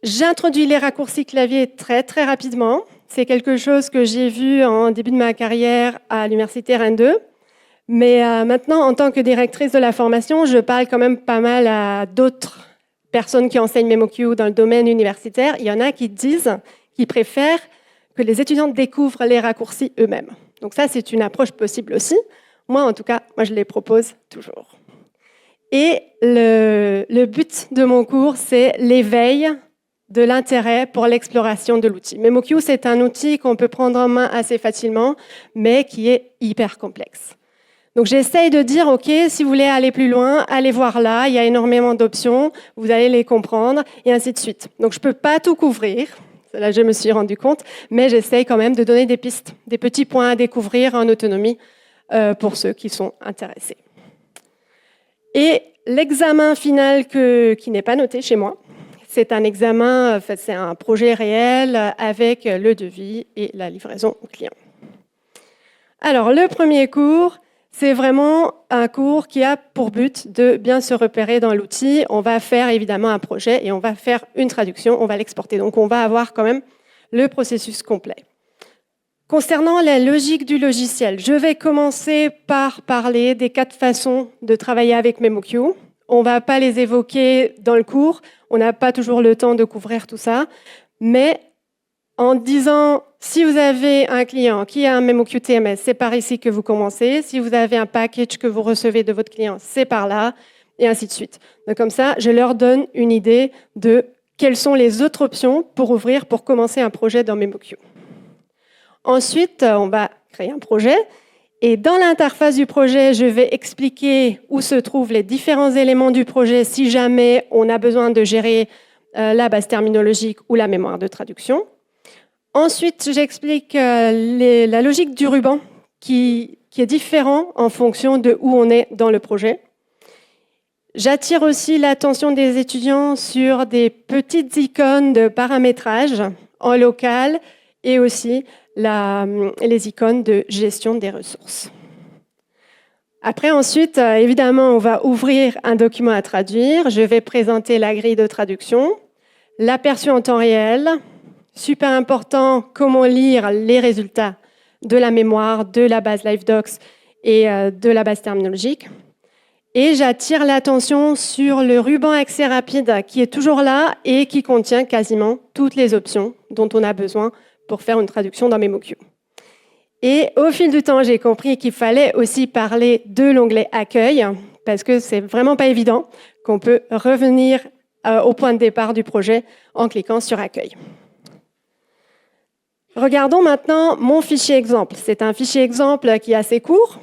J'introduis les raccourcis clavier très rapidement. C'est quelque chose que j'ai vu en début de ma carrière à l'université Rennes 2. Mais maintenant, en tant que directrice de la formation, je parle quand même pas mal à d'autres personnes qui enseignent MemoQ dans le domaine universitaire. Il y en a qui disent qu'ils préfèrent que les étudiants découvrent les raccourcis eux-mêmes. Donc ça, c'est une approche possible aussi. Moi, en tout cas, je les propose toujours. Et le but de mon cours, c'est l'éveil de l'intérêt pour l'exploration de l'outil. MemoQ, c'est un outil qu'on peut prendre en main assez facilement, mais qui est hyper complexe. Donc j'essaye de dire, OK, si vous voulez aller plus loin, allez voir là, il y a énormément d'options, vous allez les comprendre, et ainsi de suite. Donc je ne peux pas tout couvrir, là je me suis rendu compte, mais j'essaye quand même de donner des pistes, des petits points à découvrir en autonomie pour ceux qui sont intéressés. Et l'examen final qui n'est pas noté chez moi, c'est un examen, en fait, c'est un projet réel avec le devis et la livraison au client. Alors le premier cours, c'est vraiment un cours qui a pour but de bien se repérer dans l'outil. On va faire évidemment un projet et on va faire une traduction, on va l'exporter. Donc on va avoir quand même le processus complet. Concernant la logique du logiciel, je vais commencer par parler des 4 façons de travailler avec MemoQ. On ne va pas les évoquer dans le cours, on n'a pas toujours le temps de couvrir tout ça, mais en disant, si vous avez un client qui a un MemoQ TMS, c'est par ici que vous commencez. Si vous avez un package que vous recevez de votre client, c'est par là, et ainsi de suite. Donc comme ça, je leur donne une idée de quelles sont les autres options pour commencer un projet dans MemoQ. Ensuite, on va créer un projet. Et dans l'interface du projet, je vais expliquer où se trouvent les différents éléments du projet si jamais on a besoin de gérer la base terminologique ou la mémoire de traduction. Ensuite, j'explique la logique du ruban qui est différent en fonction de où on est dans le projet. J'attire aussi l'attention des étudiants sur des petites icônes de paramétrage en local et aussi les icônes de gestion des ressources. Après, ensuite, évidemment, on va ouvrir un document à traduire. Je vais présenter la grille de traduction, l'aperçu en temps réel. Super important, comment lire les résultats de la mémoire, de la base LiveDocs et de la base terminologique. Et j'attire l'attention sur le ruban accès rapide qui est toujours là et qui contient quasiment toutes les options dont on a besoin pour faire une traduction dans MemoQ. Et au fil du temps, j'ai compris qu'il fallait aussi parler de l'onglet Accueil, parce que c'est vraiment pas évident qu'on peut revenir au point de départ du projet en cliquant sur Accueil. Regardons maintenant mon fichier exemple. C'est un fichier exemple qui est assez court,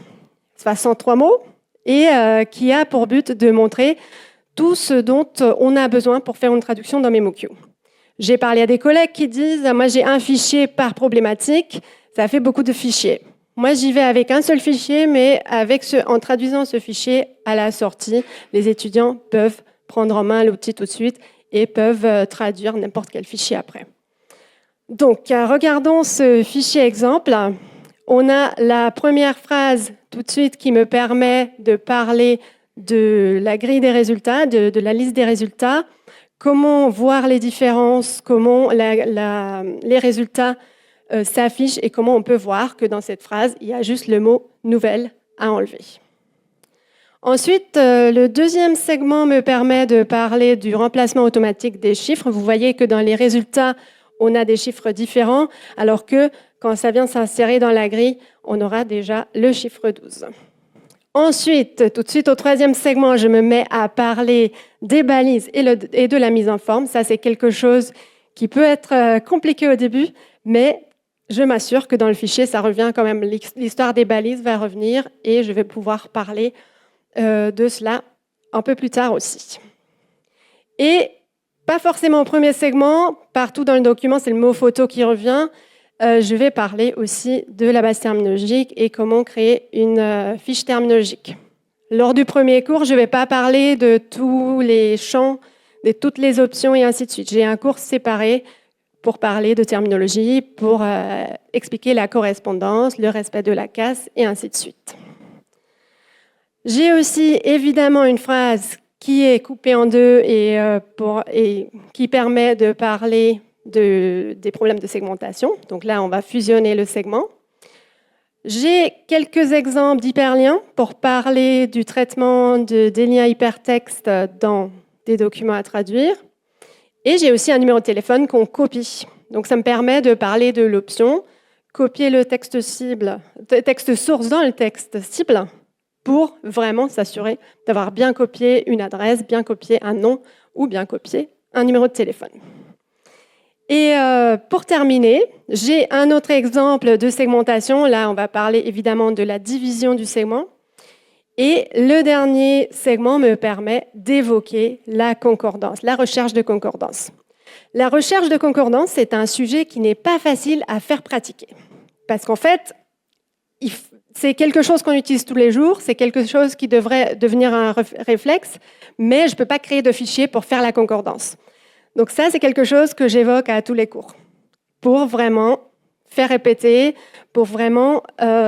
63 mots, et qui a pour but de montrer tout ce dont on a besoin pour faire une traduction dans MemoQ. J'ai parlé à des collègues qui disent « Moi, j'ai un fichier par problématique, ça fait beaucoup de fichiers. » Moi, j'y vais avec un seul fichier, mais en traduisant ce fichier à la sortie, les étudiants peuvent prendre en main l'outil tout de suite et peuvent traduire n'importe quel fichier après. Donc, regardons ce fichier exemple. On a la première phrase tout de suite qui me permet de parler de la grille des résultats, de la liste des résultats, comment voir les différences, comment les résultats s'affichent et comment on peut voir que dans cette phrase, il y a juste le mot « nouvelle » à enlever. Ensuite, le deuxième segment me permet de parler du remplacement automatique des chiffres. Vous voyez que dans les résultats, on a des chiffres différents, alors que quand ça vient s'insérer dans la grille, on aura déjà le chiffre 12. Ensuite, tout de suite au troisième segment, je me mets à parler des balises et de la mise en forme. Ça, c'est quelque chose qui peut être compliqué au début, mais je m'assure que dans le fichier, ça revient quand même. L'histoire des balises va revenir et je vais pouvoir parler de cela un peu plus tard aussi. Et pas forcément au premier segment, partout dans le document, c'est le mot photo qui revient. Je vais parler aussi de la base terminologique et comment créer une fiche terminologique. Lors du premier cours, je ne vais pas parler de tous les champs, de toutes les options et ainsi de suite. J'ai un cours séparé pour parler de terminologie, pour expliquer la correspondance, le respect de la casse et ainsi de suite. J'ai aussi évidemment une phrase qui est coupée en deux et qui permet de parler des problèmes de segmentation. Donc là, on va fusionner le segment. J'ai quelques exemples d'hyperliens pour parler du traitement des liens hypertextes dans des documents à traduire. Et j'ai aussi un numéro de téléphone qu'on copie. Donc ça me permet de parler de l'option copier le texte source dans le texte cible pour vraiment s'assurer d'avoir bien copié une adresse, bien copié un nom ou bien copié un numéro de téléphone. Et pour terminer, j'ai un autre exemple de segmentation. Là, on va parler évidemment de la division du segment. Et le dernier segment me permet d'évoquer la concordance, la recherche de concordance. La recherche de concordance, c'est un sujet qui n'est pas facile à faire pratiquer. Parce qu'en fait, c'est quelque chose qu'on utilise tous les jours, c'est quelque chose qui devrait devenir un réflexe, mais je ne peux pas créer de fichier pour faire la concordance. Donc ça, c'est quelque chose que j'évoque à tous les cours, pour vraiment faire répéter, pour vraiment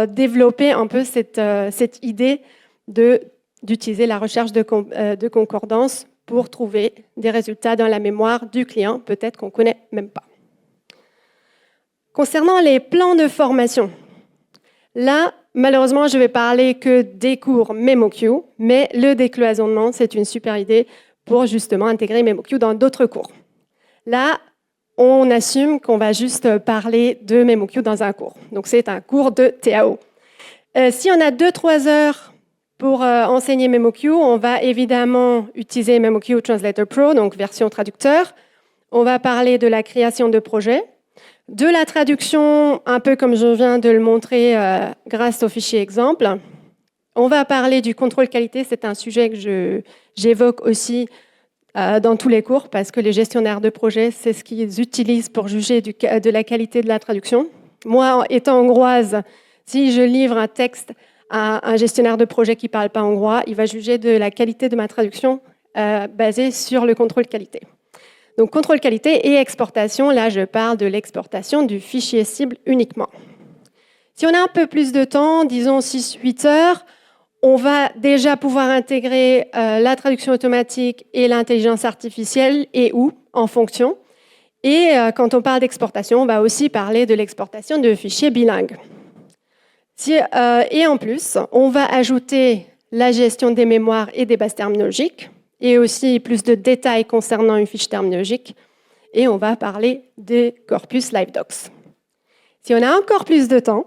développer un peu cette idée d'utiliser la recherche de concordance pour trouver des résultats dans la mémoire du client, peut-être qu'on ne connaît même pas. Concernant les plans de formation, là, malheureusement, je vais parler que des cours MemoQ, mais le décloisonnement, c'est une super idée pour justement intégrer MemoQ dans d'autres cours. Là, on assume qu'on va juste parler de MemoQ dans un cours. Donc, c'est un cours de TAO. Si on a 2-3 heures pour enseigner MemoQ, on va évidemment utiliser MemoQ Translator Pro, donc version traducteur. On va parler de la création de projets, de la traduction, un peu comme je viens de le montrer grâce au fichier exemple. On va parler du contrôle qualité, c'est un sujet que j'évoque aussi dans tous les cours, parce que les gestionnaires de projets, c'est ce qu'ils utilisent pour juger de la qualité de la traduction. Moi, étant hongroise, si je livre un texte à un gestionnaire de projet qui ne parle pas hongrois, il va juger de la qualité de ma traduction basée sur le contrôle qualité. Donc, contrôle qualité et exportation, là, je parle de l'exportation du fichier cible uniquement. Si on a un peu plus de temps, disons 6-8 heures, on va déjà pouvoir intégrer la traduction automatique et l'intelligence artificielle et ou en fonction. Et quand on parle d'exportation, on va aussi parler de l'exportation de fichiers bilingues. Et en plus, on va ajouter la gestion des mémoires et des bases terminologiques et aussi plus de détails concernant une fiche terminologique. Et on va parler des corpus LiveDocs. Si on a encore plus de temps,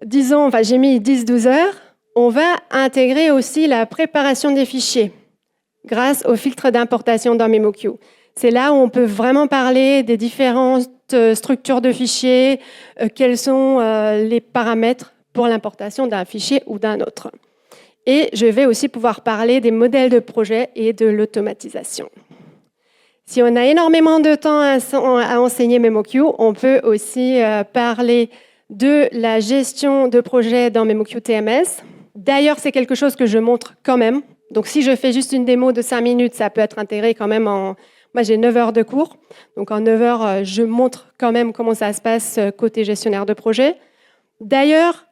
disons, j'ai mis 10-12 heures, on va intégrer aussi la préparation des fichiers grâce au filtre d'importation dans MemoQ. C'est là où on peut vraiment parler des différentes structures de fichiers, quels sont les paramètres pour l'importation d'un fichier ou d'un autre. Et je vais aussi pouvoir parler des modèles de projet et de l'automatisation. Si on a énormément de temps à enseigner MemoQ, on peut aussi parler de la gestion de projet dans MemoQ TMS. D'ailleurs, c'est quelque chose que je montre quand même. Donc, si je fais juste une démo de 5 minutes, ça peut être intégré quand même en... Moi, j'ai 9 heures de cours. Donc, en 9 heures, je montre quand même comment ça se passe côté gestionnaire de projet. D'ailleurs,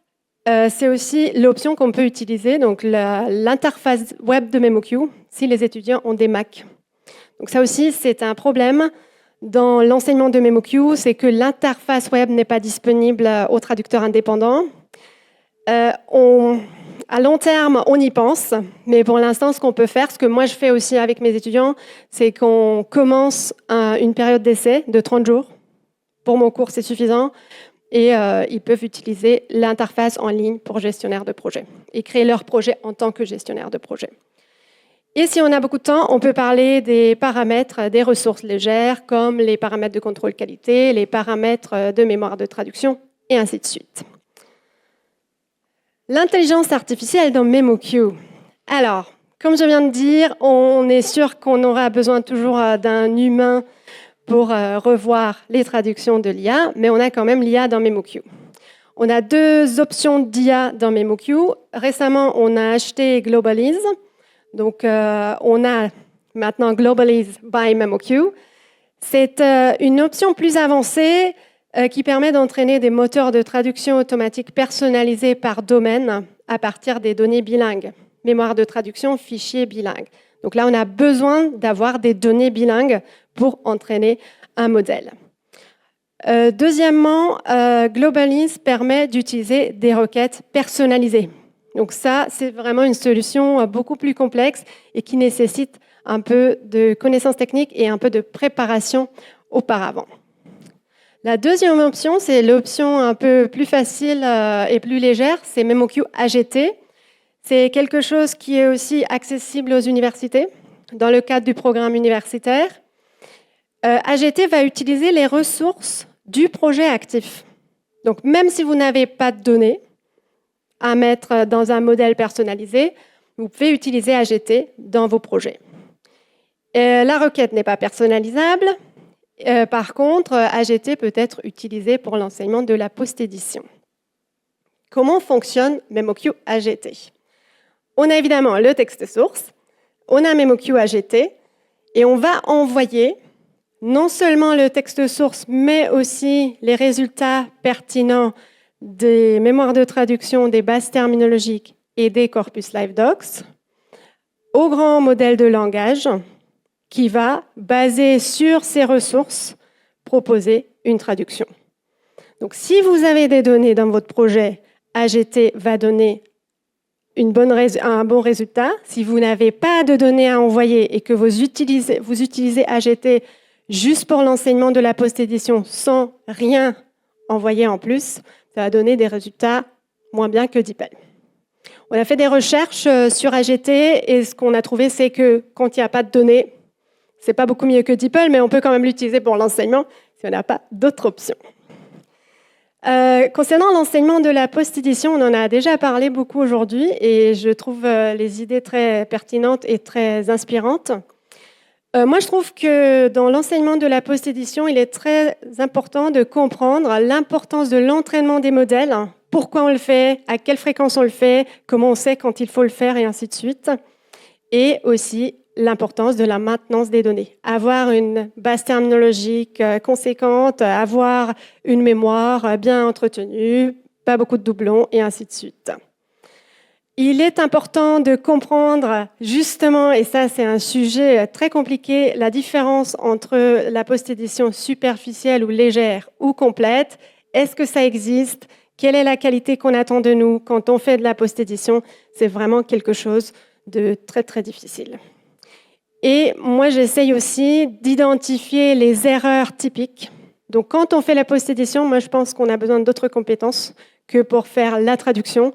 c'est aussi l'option qu'on peut utiliser, donc l'interface web de MemoQ, si les étudiants ont des Mac. Donc, ça aussi, c'est un problème dans l'enseignement de MemoQ, c'est que l'interface web n'est pas disponible aux traducteurs indépendants. À long terme, on y pense, mais pour l'instant, ce qu'on peut faire, ce que moi je fais aussi avec mes étudiants, c'est qu'on commence une période d'essai de 30 jours. Pour mon cours, c'est suffisant. Et ils peuvent utiliser l'interface en ligne pour gestionnaire de projet et créer leur projet en tant que gestionnaire de projet. Et si on a beaucoup de temps, on peut parler des paramètres des ressources légères, comme les paramètres de contrôle qualité, les paramètres de mémoire de traduction, et ainsi de suite. L'intelligence artificielle dans MemoQ. Alors, comme je viens de dire, on est sûr qu'on aura besoin toujours d'un humain pour revoir les traductions de l'IA, mais on a quand même l'IA dans MemoQ. On a 2 options d'IA dans MemoQ. Récemment, on a acheté Globalize. Donc, on a maintenant Globalize by MemoQ. C'est une option plus avancée qui permet d'entraîner des moteurs de traduction automatique personnalisés par domaine à partir des données bilingues. Mémoire de traduction, fichier bilingue. Donc là, on a besoin d'avoir des données bilingues pour entraîner un modèle. Deuxièmement, Globalize permet d'utiliser des requêtes personnalisées. Donc ça, c'est vraiment une solution beaucoup plus complexe et qui nécessite un peu de connaissances techniques et un peu de préparation auparavant. La deuxième option, c'est l'option un peu plus facile et plus légère, c'est MemoQ AGT. C'est quelque chose qui est aussi accessible aux universités dans le cadre du programme universitaire. AGT va utiliser les ressources du projet actif. Donc, même si vous n'avez pas de données à mettre dans un modèle personnalisé, vous pouvez utiliser AGT dans vos projets. La requête n'est pas personnalisable. Par contre, AGT peut être utilisé pour l'enseignement de la post-édition. Comment fonctionne MemoQ AGT? On a évidemment le texte source, on a MemoQ AGT, et on va envoyer non seulement le texte source, mais aussi les résultats pertinents des mémoires de traduction, des bases terminologiques et des corpus LiveDocs au grand modèle de langage qui va, basé sur ces ressources, proposer une traduction. Donc, si vous avez des données dans votre projet, AGT va donner un bon résultat. Si vous n'avez pas de données à envoyer et que vous utilisez AGT juste pour l'enseignement de la post-édition sans rien envoyer en plus, ça va donner des résultats moins bien que DeepL. On a fait des recherches sur AGT et ce qu'on a trouvé, c'est que quand il n'y a pas de données, c'est pas beaucoup mieux que DeepL, mais on peut quand même l'utiliser pour l'enseignement si on n'a pas d'autres options. Concernant l'enseignement de la post-édition, on en a déjà parlé beaucoup aujourd'hui et je trouve les idées très pertinentes et très inspirantes. Moi, je trouve que dans l'enseignement de la post-édition, il est très important de comprendre l'importance de l'entraînement des modèles, pourquoi on le fait, à quelle fréquence on le fait, comment on sait quand il faut le faire et ainsi de suite. Et aussi l'importance de la maintenance des données. Avoir une base terminologique conséquente, avoir une mémoire bien entretenue, pas beaucoup de doublons et ainsi de suite. Il est important de comprendre justement, et ça c'est un sujet très compliqué, la différence entre la post-édition superficielle ou légère ou complète. Est-ce que ça existe? Quelle est la qualité qu'on attend de nous quand on fait de la post-édition? C'est vraiment quelque chose de très très difficile. Et moi j'essaye aussi d'identifier les erreurs typiques. Donc quand on fait la post-édition, moi je pense qu'on a besoin d'autres compétences que pour faire la traduction.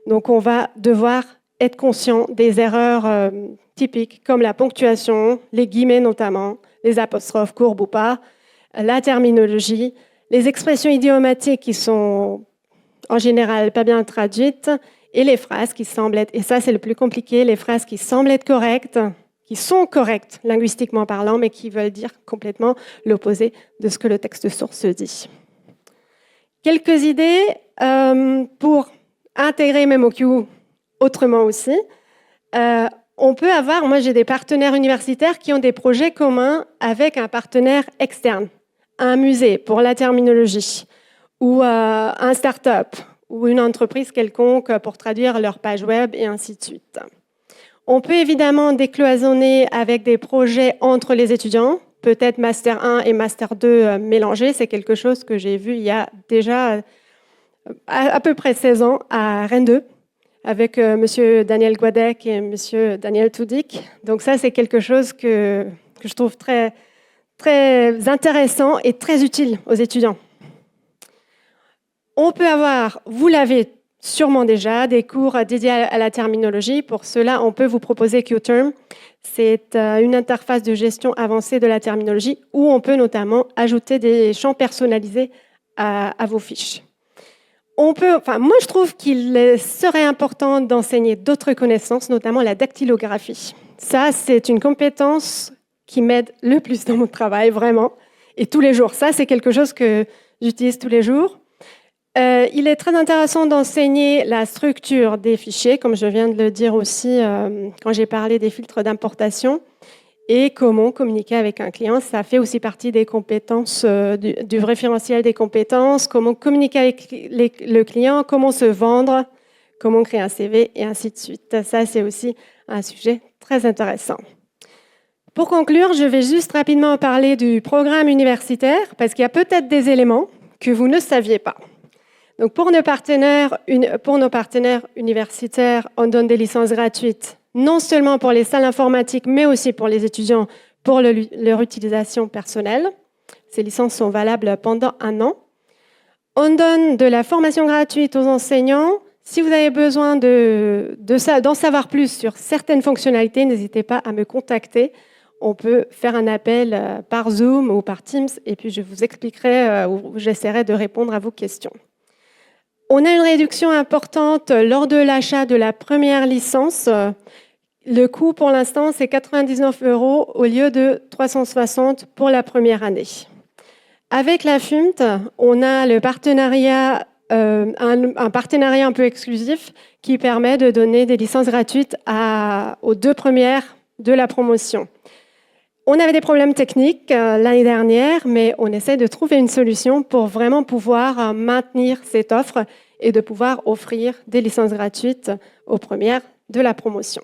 Donc on va devoir être conscient des erreurs typiques comme la ponctuation, les guillemets notamment, les apostrophes courbes ou pas, la terminologie, les expressions idiomatiques qui sont en général pas bien traduites et les phrases qui semblent être, et ça c'est le plus compliqué, les phrases qui semblent être correctes, qui sont correctes linguistiquement parlant, mais qui veulent dire complètement l'opposé de ce que le texte source dit. Quelques idées pour intégrer MemoQ autrement aussi. On peut avoir, moi j'ai des partenaires universitaires qui ont des projets communs avec un partenaire externe, un musée pour la terminologie, ou un start-up, ou une entreprise quelconque pour traduire leur page web et ainsi de suite. On peut évidemment décloisonner avec des projets entre les étudiants, peut-être Master 1 et Master 2 mélangés. C'est quelque chose que j'ai vu il y a déjà à peu près 16 ans à Rennes 2, avec M. Daniel Guadec et M. Daniel Toudic. Donc ça, c'est quelque chose que je trouve très, très intéressant et très utile aux étudiants. On peut avoir, vous l'avez sûrement déjà, des cours dédiés à la terminologie. Pour cela, on peut vous proposer QTerm. C'est une interface de gestion avancée de la terminologie où on peut notamment ajouter des champs personnalisés à vos fiches. Moi, je trouve qu'il serait important d'enseigner d'autres connaissances, notamment la dactylographie. Ça, c'est une compétence qui m'aide le plus dans mon travail, vraiment, et tous les jours. Ça, c'est quelque chose que j'utilise tous les jours. Il est très intéressant d'enseigner la structure des fichiers, comme je viens de le dire aussi quand j'ai parlé des filtres d'importation, et comment communiquer avec un client. Ça fait aussi partie des compétences, du référentiel des compétences, comment communiquer avec le client, comment se vendre, comment créer un CV, et ainsi de suite. Ça, c'est aussi un sujet très intéressant. Pour conclure, je vais juste rapidement parler du programme universitaire, parce qu'il y a peut-être des éléments que vous ne saviez pas. Donc pour nos partenaires universitaires, on donne des licences gratuites, non seulement pour les salles informatiques, mais aussi pour les étudiants pour leur utilisation personnelle. Ces licences sont valables pendant 1 an. On donne de la formation gratuite aux enseignants. Si vous avez besoin d'en savoir plus sur certaines fonctionnalités, n'hésitez pas à me contacter. on peut faire un appel par Zoom ou par Teams, et puis je vous expliquerai ou j'essaierai de répondre à vos questions. On a une réduction importante lors de l'achat de la première licence. Le coût pour l'instant, c'est 99 € au lieu de 360 pour la première année. Avec la FUMT, on a le partenariat, un partenariat un peu exclusif qui permet de donner des licences gratuites aux 2 premières de la promotion. On avait des problèmes techniques l'année dernière, mais on essaie de trouver une solution pour vraiment pouvoir maintenir cette offre et de pouvoir offrir des licences gratuites aux premières de la promotion.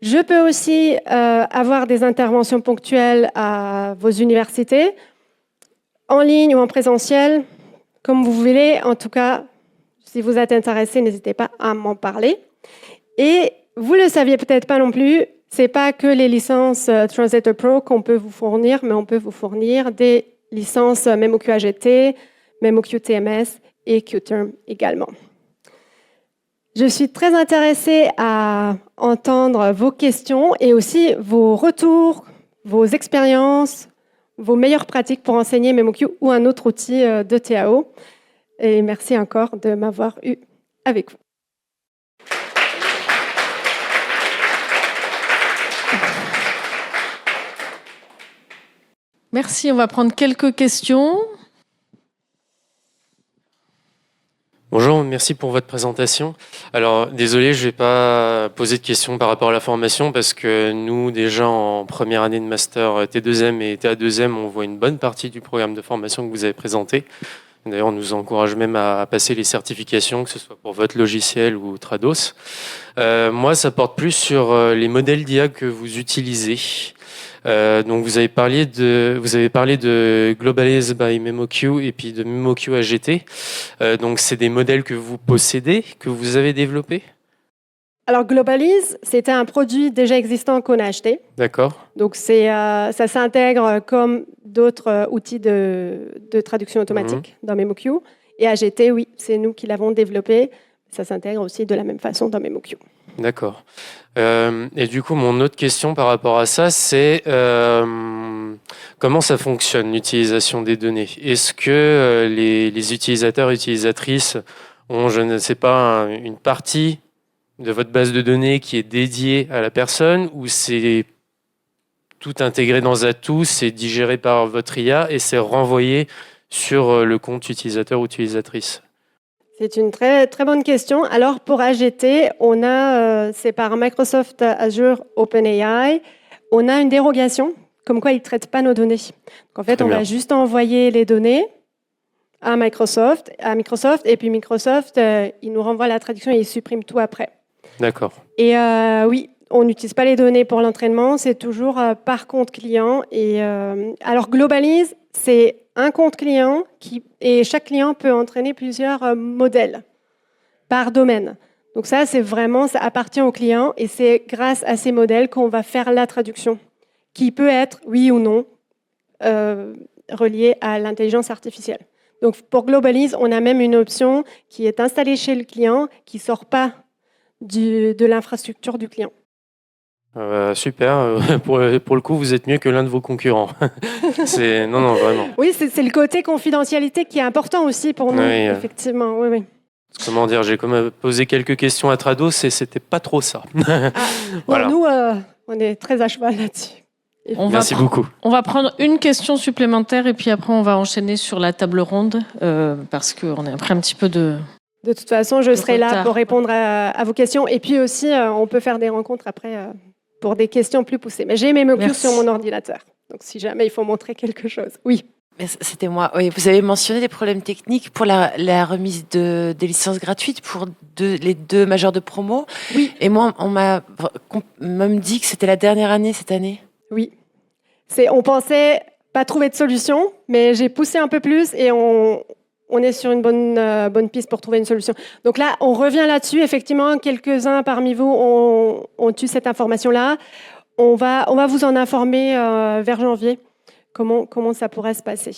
Je peux aussi avoir des interventions ponctuelles à vos universités, en ligne ou en présentiel, comme vous voulez. En tout cas, si vous êtes intéressé, n'hésitez pas à m'en parler. Et vous ne le saviez peut-être pas non plus, ce n'est pas que les licences Translator Pro qu'on peut vous fournir, mais on peut vous fournir des licences MemoQ AGT, MemoQ TMS et QTerm également. Je suis très intéressée à entendre vos questions et aussi vos retours, vos expériences, vos meilleures pratiques pour enseigner MemoQ ou un autre outil de TAO. Et merci encore de m'avoir eu avec vous. Merci, on va prendre quelques questions. Bonjour, merci pour votre présentation. Alors, désolé, je ne vais pas poser de questions par rapport à la formation parce que nous, déjà en première année de master T2M et TA2M, on voit une bonne partie du programme de formation que vous avez présenté. D'ailleurs, on nous encourage même à passer les certifications, que ce soit pour votre logiciel ou Trados. Moi, ça porte plus sur les modèles d'IA que vous utilisez. Donc vous avez parlé de Globalize by MemoQ et puis de MemoQ AGT. Donc c'est des modèles que vous possédez, que vous avez développés? Alors Globalize, c'était un produit déjà existant qu'on a acheté. D'accord. Donc ça s'intègre comme d'autres outils de traduction automatique dans MemoQ. Et AGT, oui, c'est nous qui l'avons développé. Ça s'intègre aussi de la même façon dans MemoQ. D'accord. Et du coup, mon autre question par rapport à ça, c'est comment ça fonctionne, l'utilisation des données? Est-ce que les utilisateurs et utilisatrices ont, je ne sais pas, une partie de votre base de données qui est dédiée à la personne, ou c'est tout intégré dans Atout, c'est digéré par votre IA et c'est renvoyé sur le compte utilisateur ou utilisatrice? C'est une très, très bonne question. Alors, pour AGT, c'est par Microsoft Azure OpenAI, on a une dérogation, comme quoi ils ne traitent pas nos données. Donc, en fait, on va juste envoyer les données à Microsoft, et puis Microsoft, il nous renvoie la traduction et il supprime tout après. D'accord. Et oui, on n'utilise pas les données pour l'entraînement, c'est toujours par compte client. Et alors, Globalize, c'est un compte client et chaque client peut entraîner plusieurs modèles par domaine. Donc ça appartient au client et c'est grâce à ces modèles qu'on va faire la traduction, qui peut être, oui ou non, reliée à l'intelligence artificielle. Donc pour Globalize, on a même une option qui est installée chez le client, qui ne sort pas de l'infrastructure du client. Super. Pour le coup, vous êtes mieux que l'un de vos concurrents. Non, vraiment. Oui, c'est le côté confidentialité qui est important aussi pour nous, effectivement. Oui. Comment dire, j'ai posé quelques questions à Trados et c'était pas trop ça. Voilà. Nous, on est très à cheval là-dessus. Merci beaucoup. On va prendre une question supplémentaire et puis après on va enchaîner sur la table ronde parce qu'on est après un petit peu de... De toute façon, je serai là pour répondre à vos questions. Et puis aussi, on peut faire des rencontres après pour des questions plus poussées. Mais j'ai mes MemoQ sur mon ordinateur. Donc si jamais il faut montrer quelque chose. Oui. C'était moi. Oui, vous avez mentionné des problèmes techniques pour la remise des licences gratuites pour les 2 majors de promo. Oui. Et moi, on m'a même dit que c'était la dernière année cette année. Oui. On pensait pas trouver de solution, mais j'ai poussé un peu plus et on est sur une bonne piste pour trouver une solution. Donc là, on revient là-dessus. Effectivement, quelques-uns parmi vous ont eu cette information-là. On va vous en informer vers janvier, comment ça pourrait se passer.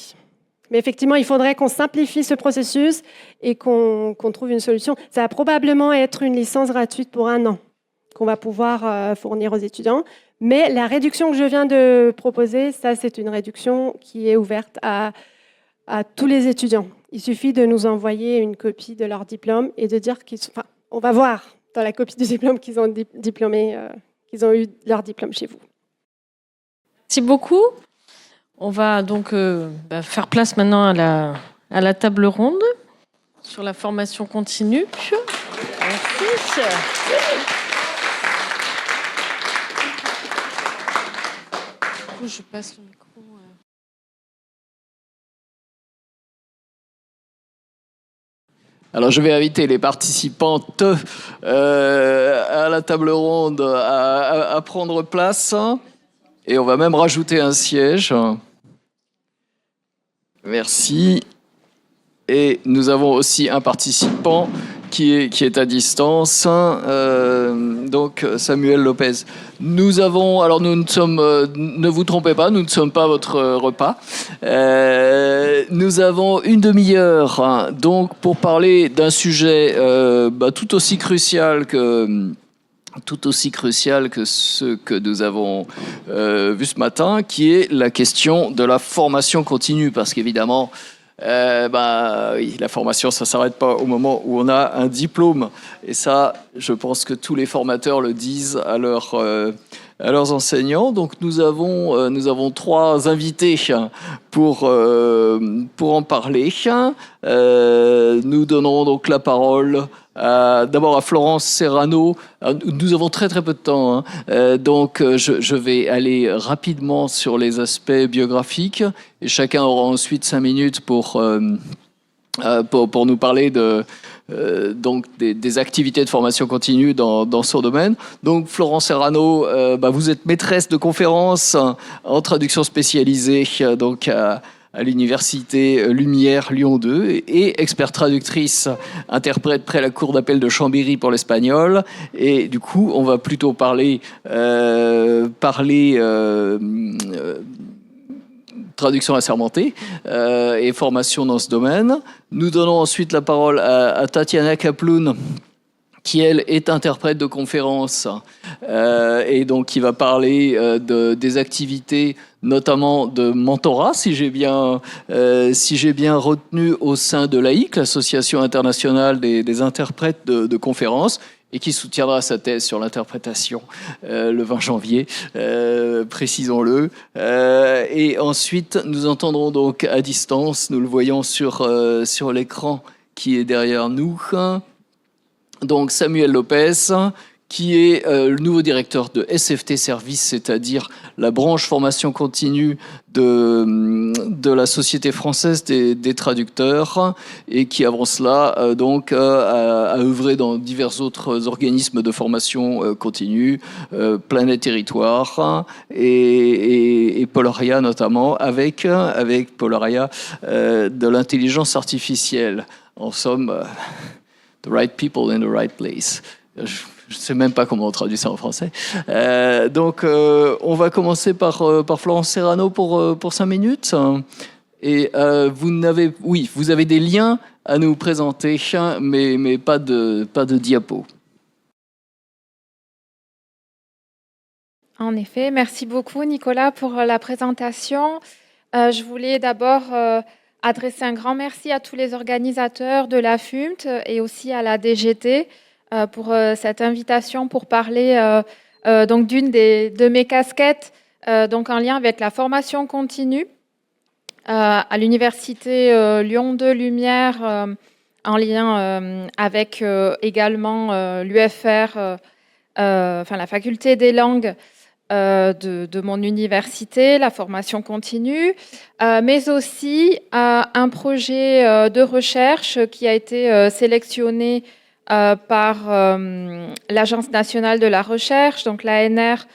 Mais effectivement, il faudrait qu'on simplifie ce processus et qu'on trouve une solution. Ça va probablement être une licence gratuite pour 1 an. qu'on va pouvoir fournir aux étudiants. Mais la réduction que je viens de proposer, ça c'est une réduction qui est ouverte à tous les étudiants. Il suffit de nous envoyer une copie de leur diplôme et de dire qu'ils sont... Enfin, on va voir dans la copie du diplôme qu'ils ont diplômé, qu'ils ont eu leur diplôme chez vous. Merci beaucoup. On va donc faire place maintenant à la table ronde sur la formation continue. Merci. Je passe le micro. Alors, je vais inviter les participantes à la table ronde à prendre place. Et on va même rajouter un siège. Merci. Et nous avons aussi un participant qui est à distance, donc Samuel Lopez. Nous avons, alors nous ne sommes, ne vous trompez pas, nous ne sommes pas votre repas. Nous avons une demi-heure, donc pour parler d'un sujet tout aussi crucial que ce que nous avons vu ce matin, qui est la question de la formation continue, parce qu'évidemment, oui, la formation, ça ne s'arrête pas au moment où on a un diplôme. Et ça, je pense que tous les formateurs le disent à leurs enseignants. Donc nous avons 3 invités pour en parler. Nous donnerons donc la parole d'abord à Florence Serrano. Nous avons très peu de temps, donc je vais aller rapidement sur les aspects biographiques et chacun aura ensuite 5 minutes pour nous parler donc des activités de formation continue dans son domaine. Donc Florence Serrano, vous êtes maîtresse de conférences en traduction spécialisée donc à l'université Lumière Lyon 2 et experte traductrice, interprète près la cour d'appel de Chambéry pour l'espagnol. Et du coup, on va plutôt parler traduction assermentée et formation dans ce domaine. Nous donnons ensuite la parole à Tatiana Kaploun, qui, elle, est interprète de conférences et donc qui va parler des activités, notamment de mentorat, si j'ai bien retenu, au sein de l'AIC, l'Association internationale des interprètes de conférences, et qui soutiendra sa thèse sur l'interprétation le 20 janvier, précisons-le. Et ensuite, nous entendrons donc à distance, nous le voyons sur l'écran qui est derrière nous, donc Samuel Lopez, qui est le nouveau directeur de SFT Service, c'est-à-dire la branche formation continue de la Société française des traducteurs, et qui avant cela a œuvré dans divers autres organismes de formation continue, Planète Territoire et Polaria notamment, avec Polaria de l'intelligence artificielle. En somme, the right people in the right place. Je ne sais même pas comment on traduit ça en français. Donc, on va commencer par Florence Serrano pour 5 minutes. Et vous avez des liens à nous présenter, mais pas de diapo. En effet, merci beaucoup Nicolas pour la présentation. Je voulais d'abord adresser un grand merci à tous les organisateurs de la FUMT et aussi à la DGT pour cette invitation pour parler donc d'une de mes casquettes donc en lien avec la formation continue à l'université Lyon 2 Lumière en lien avec également l'UFR, la faculté des langues de mon université, la formation continue, mais aussi un projet de recherche qui a été sélectionné par l'Agence nationale de la recherche, donc l'ANR,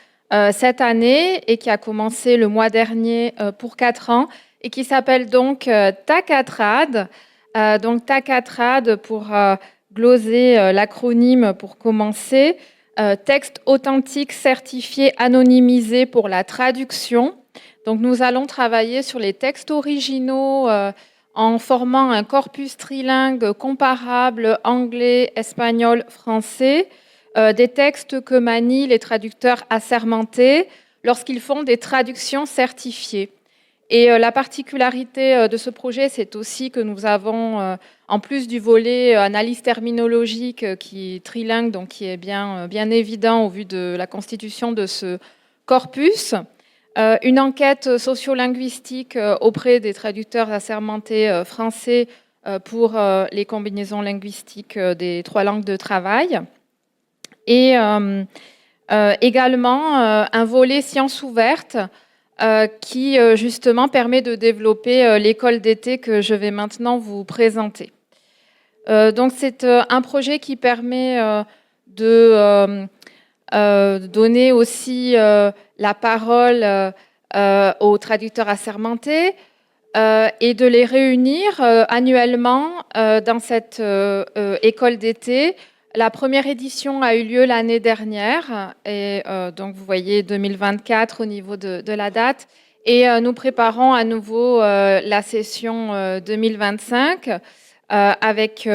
cette année, et qui a commencé le mois dernier pour 4 ans, et qui s'appelle donc TACATRAD. Donc TACATRAD, pour gloser l'acronyme pour commencer, texte authentique certifié anonymisé pour la traduction. Donc nous allons travailler sur les textes originaux en formant un corpus trilingue comparable anglais, espagnol, français des textes que manient les traducteurs assermentés lorsqu'ils font des traductions certifiées. Et la particularité de ce projet, c'est aussi que nous avons, en plus du volet analyse terminologique qui est trilingue, donc qui est bien évident au vu de la constitution de ce corpus, une enquête sociolinguistique auprès des traducteurs assermentés français pour les combinaisons linguistiques des 3 langues de travail. Et également un volet sciences ouvertes qui justement permet de développer l'école d'été que je vais maintenant vous présenter. Donc c'est un projet qui permet de donner aussi la parole aux traducteurs assermentés et de les réunir annuellement dans cette école d'été. La première édition a eu lieu l'année dernière, et donc vous voyez 2024 au niveau de la date. Et nous préparons à nouveau la session 2025 avec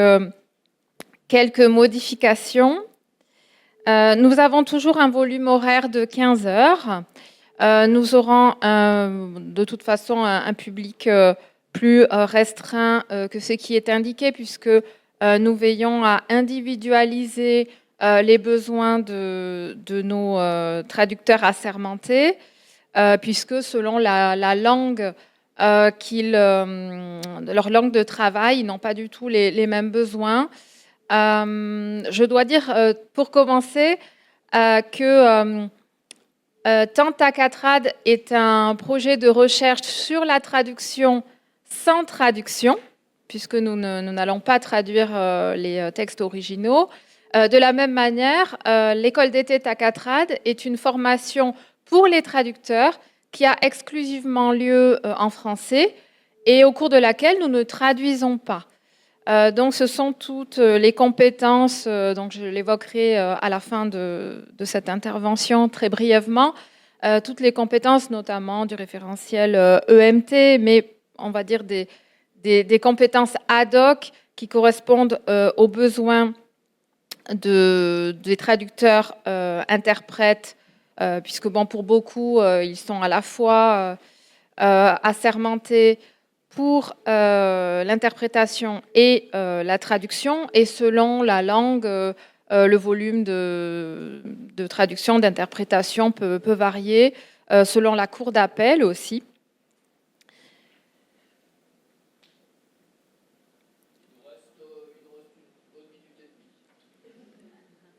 quelques modifications. Nous avons toujours un volume horaire de 15 heures. Nous aurons de toute façon un public plus restreint que ce qui est indiqué, puisque nous veillons à individualiser les besoins de nos traducteurs assermentés, puisque selon la langue leur langue de travail, ils n'ont pas du tout les mêmes besoins. Je dois dire, pour commencer, que Tentacatrad est un projet de recherche sur la traduction sans traduction, puisque nous n'allons pas traduire les textes originaux. De la même manière, l'école d'été Tacatrad est une formation pour les traducteurs qui a exclusivement lieu en français et au cours de laquelle nous ne traduisons pas. Donc ce sont toutes les compétences, donc je l'évoquerai à la fin de cette intervention très brièvement, toutes les compétences notamment du référentiel EMT, mais on va dire des compétences ad hoc qui correspondent aux besoins des traducteurs interprètes, puisque bon, pour beaucoup, ils sont à la fois assermentés pour l'interprétation et la traduction, et selon la langue, le volume de traduction, d'interprétation peut varier, selon la cour d'appel aussi.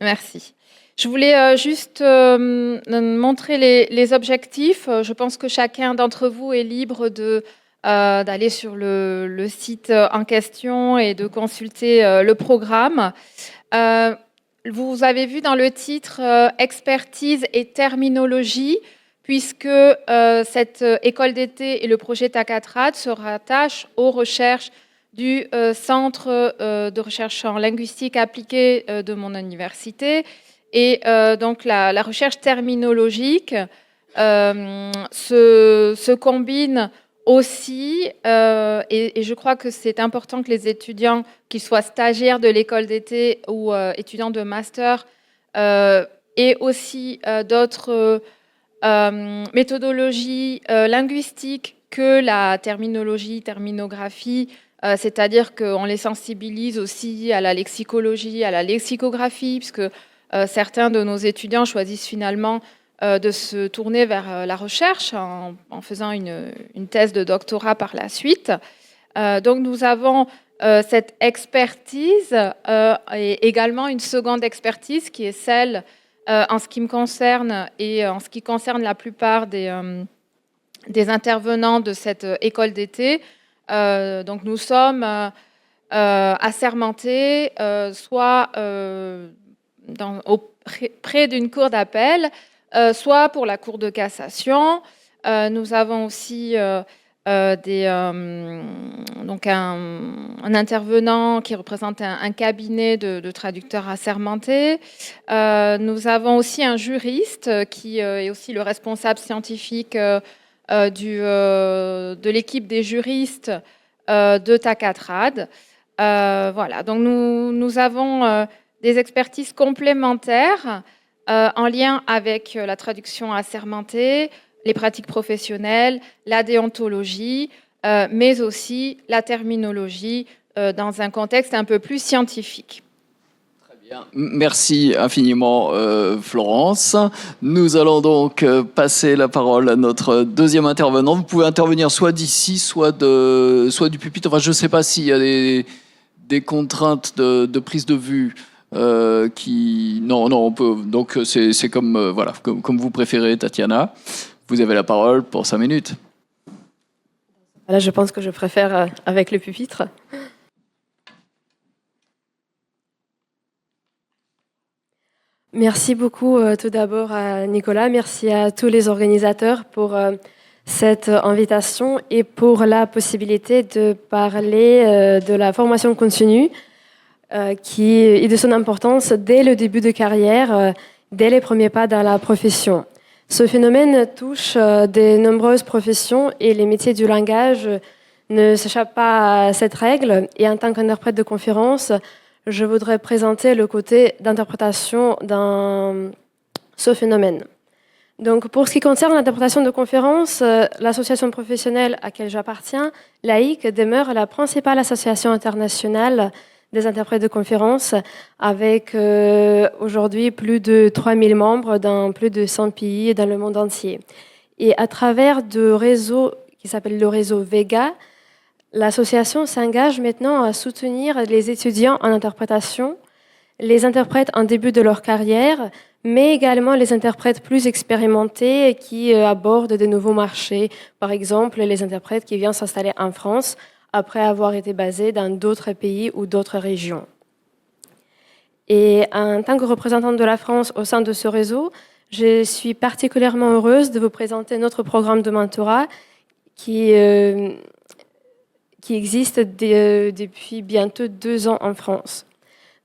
Merci. Je voulais juste montrer les objectifs. Je pense que chacun d'entre vous est libre d'aller sur le site en question et de consulter le programme. Vous avez vu dans le titre expertise et terminologie, puisque cette école d'été et le projet Tacatrad se rattachent aux recherches du Centre de recherche en linguistique appliquée de mon université. Et donc la recherche terminologique se combine aussi, et je crois que c'est important que les étudiants, qu'ils soient stagiaires de l'école d'été ou étudiants de master, aient aussi d'autres méthodologies linguistiques que la terminographie, c'est-à-dire qu'on les sensibilise aussi à la lexicologie, à la lexicographie, puisque certains de nos étudiants choisissent finalement de se tourner vers la recherche en faisant une thèse de doctorat par la suite. Donc nous avons cette expertise et également une seconde expertise qui est celle, en ce qui me concerne et en ce qui concerne la plupart des intervenants de cette école d'été. Donc nous sommes assermentés, soit près d'une cour d'appel, soit pour la Cour de cassation. Nous avons aussi donc un intervenant qui représente un cabinet de traducteurs assermentés. Nous avons aussi un juriste qui est aussi le responsable scientifique de l'équipe des juristes de Tacatrad. Voilà, donc nous avons des expertises complémentaires en lien avec la traduction assermentée, les pratiques professionnelles, la déontologie, mais aussi la terminologie dans un contexte un peu plus scientifique. Bien. Merci infiniment, Florence. Nous allons donc passer la parole à notre deuxième intervenant. Vous pouvez intervenir soit d'ici, soit du pupitre. Enfin, je ne sais pas s'il y a des contraintes de prise de vue. Non, on peut. Donc, c'est comme, voilà, comme vous préférez, Tatiana. Vous avez la parole pour 5 minutes. Là, je pense que je préfère avec le pupitre. Merci beaucoup tout d'abord à Nicolas, merci à tous les organisateurs pour cette invitation et pour la possibilité de parler de la formation continue et de son importance dès le début de carrière, dès les premiers pas dans la profession. Ce phénomène touche de nombreuses professions et les métiers du langage ne s'échappent pas à cette règle. Et en tant qu'interprète de conférence, je voudrais présenter le côté d'interprétation dans ce phénomène. Donc, pour ce qui concerne l'interprétation de conférences, l'association professionnelle à laquelle j'appartiens, l'AIC, demeure la principale association internationale des interprètes de conférences, avec aujourd'hui plus de 3000 membres dans plus de 100 pays dans le monde entier. Et à travers de réseaux qui s'appelle le réseau VEGA, l'association s'engage maintenant à soutenir les étudiants en interprétation, les interprètes en début de leur carrière, mais également les interprètes plus expérimentés qui abordent de nouveaux marchés. Par exemple, les interprètes qui viennent s'installer en France après avoir été basés dans d'autres pays ou d'autres régions. Et en tant que représentante de la France au sein de ce réseau, je suis particulièrement heureuse de vous présenter notre programme de mentorat qui existe depuis bientôt 2 ans en France.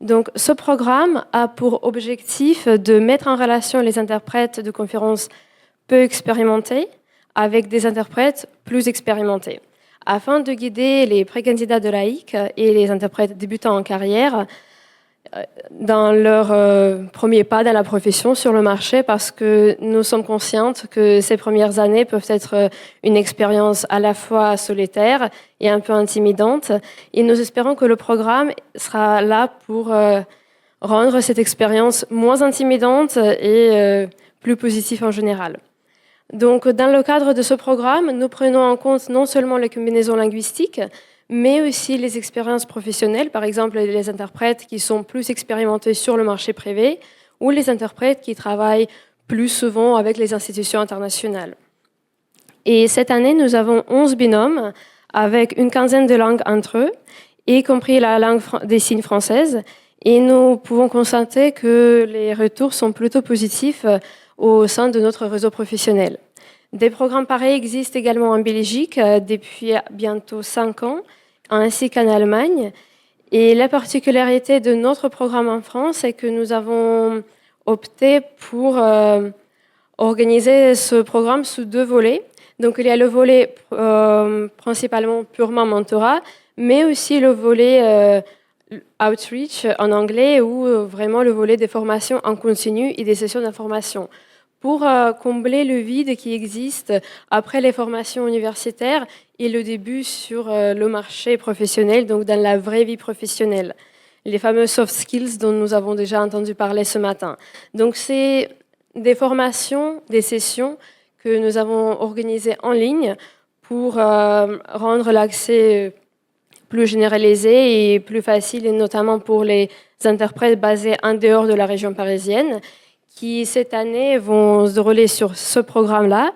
Donc, ce programme a pour objectif de mettre en relation les interprètes de conférences peu expérimentés avec des interprètes plus expérimentés, afin de guider les pré-candidats de l'AIC et les interprètes débutants en carrière dans leur premier pas dans la profession sur le marché, parce que nous sommes conscientes que ces premières années peuvent être une expérience à la fois solitaire et un peu intimidante. Et nous espérons que le programme sera là pour rendre cette expérience moins intimidante et plus positive en général. Donc, dans le cadre de ce programme, nous prenons en compte non seulement les combinaisons linguistiques, mais aussi les expériences professionnelles, par exemple les interprètes qui sont plus expérimentés sur le marché privé ou les interprètes qui travaillent plus souvent avec les institutions internationales. Et cette année, nous avons 11 binômes avec une quinzaine de langues entre eux, y compris la langue des signes française. Et nous pouvons constater que les retours sont plutôt positifs au sein de notre réseau professionnel. Des programmes pareils existent également en Belgique depuis bientôt 5 ans, ainsi qu'en Allemagne. Et la particularité de notre programme en France, c'est que nous avons opté pour organiser ce programme sous 2 volets. Donc, il y a le volet principalement purement mentorat, mais aussi le volet outreach en anglais, ou vraiment le volet des formations en continu et des sessions d'information, pour combler le vide qui existe après les formations universitaires et le début sur le marché professionnel, donc dans la vraie vie professionnelle. Les fameux soft skills dont nous avons déjà entendu parler ce matin. Donc, c'est des formations, des sessions que nous avons organisées en ligne pour rendre l'accès plus généralisé et plus facile, et notamment pour les interprètes basés en dehors de la région parisienne, qui cette année vont se dérouler sur ce programme-là.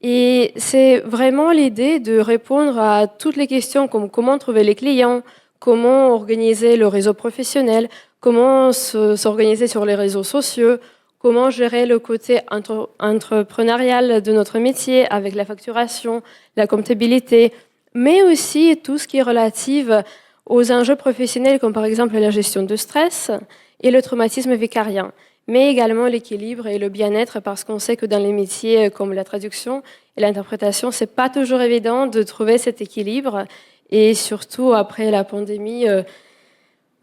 Et c'est vraiment l'idée de répondre à toutes les questions comme comment trouver les clients, comment organiser le réseau professionnel, comment s'organiser sur les réseaux sociaux, comment gérer le côté entrepreneurial de notre métier avec la facturation, la comptabilité, mais aussi tout ce qui est relatif aux enjeux professionnels comme par exemple la gestion de stress et le traumatisme vicarien, mais également l'équilibre et le bien-être, parce qu'on sait que dans les métiers comme la traduction et l'interprétation, c'est pas toujours évident de trouver cet équilibre, et surtout après la pandémie,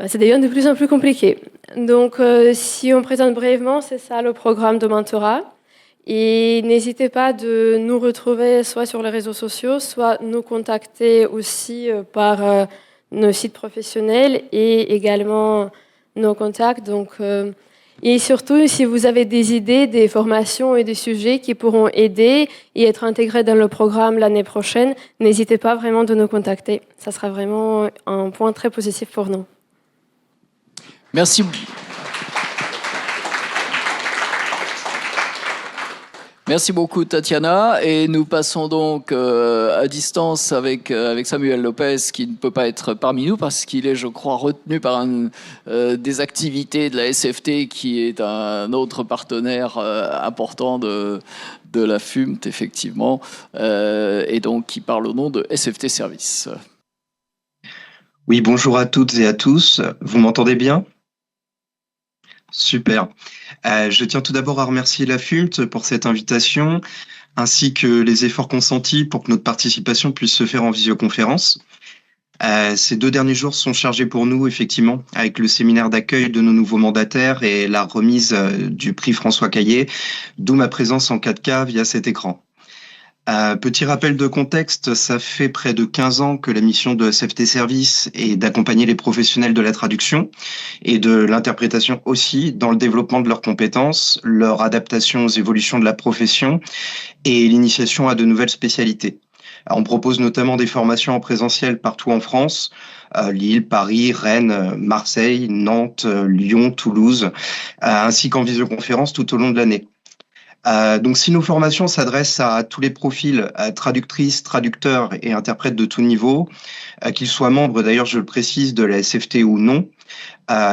Ça devient de plus en plus compliqué. Donc, si on présente brièvement, c'est ça le programme de mentorat. Et n'hésitez pas de nous retrouver soit sur les réseaux sociaux, soit nous contacter aussi par nos sites professionnels et également nos contacts. Donc, et surtout, si vous avez des idées, des formations et des sujets qui pourront aider et être intégrés dans le programme l'année prochaine, n'hésitez pas vraiment de nous contacter. Ça sera vraiment un point très positif pour nous. Merci. Merci beaucoup Tatiana, et nous passons donc à distance avec Samuel Lopez, qui ne peut pas être parmi nous parce qu'il est, je crois, retenu par des activités de la SFT, qui est un autre partenaire important de la FUMT, effectivement, et donc qui parle au nom de SFT Service. Oui, bonjour à toutes et à tous. Vous m'entendez bien ? Super. Je tiens tout d'abord à remercier la FUMT pour cette invitation, ainsi que les efforts consentis pour que notre participation puisse se faire en visioconférence. Ces 2 derniers jours sont chargés pour nous, effectivement, avec le séminaire d'accueil de nos nouveaux mandataires et la remise du prix François Caillé, d'où ma présence en 4K via cet écran. Petit rappel de contexte, ça fait près de 15 ans que la mission de SFT Service est d'accompagner les professionnels de la traduction et de l'interprétation aussi dans le développement de leurs compétences, leur adaptation aux évolutions de la profession et l'initiation à de nouvelles spécialités. On propose notamment des formations en présentiel partout en France, Lille, Paris, Rennes, Marseille, Nantes, Lyon, Toulouse, ainsi qu'en visioconférence tout au long de l'année. Donc, si nos formations s'adressent à tous les profils, traductrices, traducteurs et interprètes de tout niveau, qu'ils soient membres, d'ailleurs, je le précise, de la SFT ou non,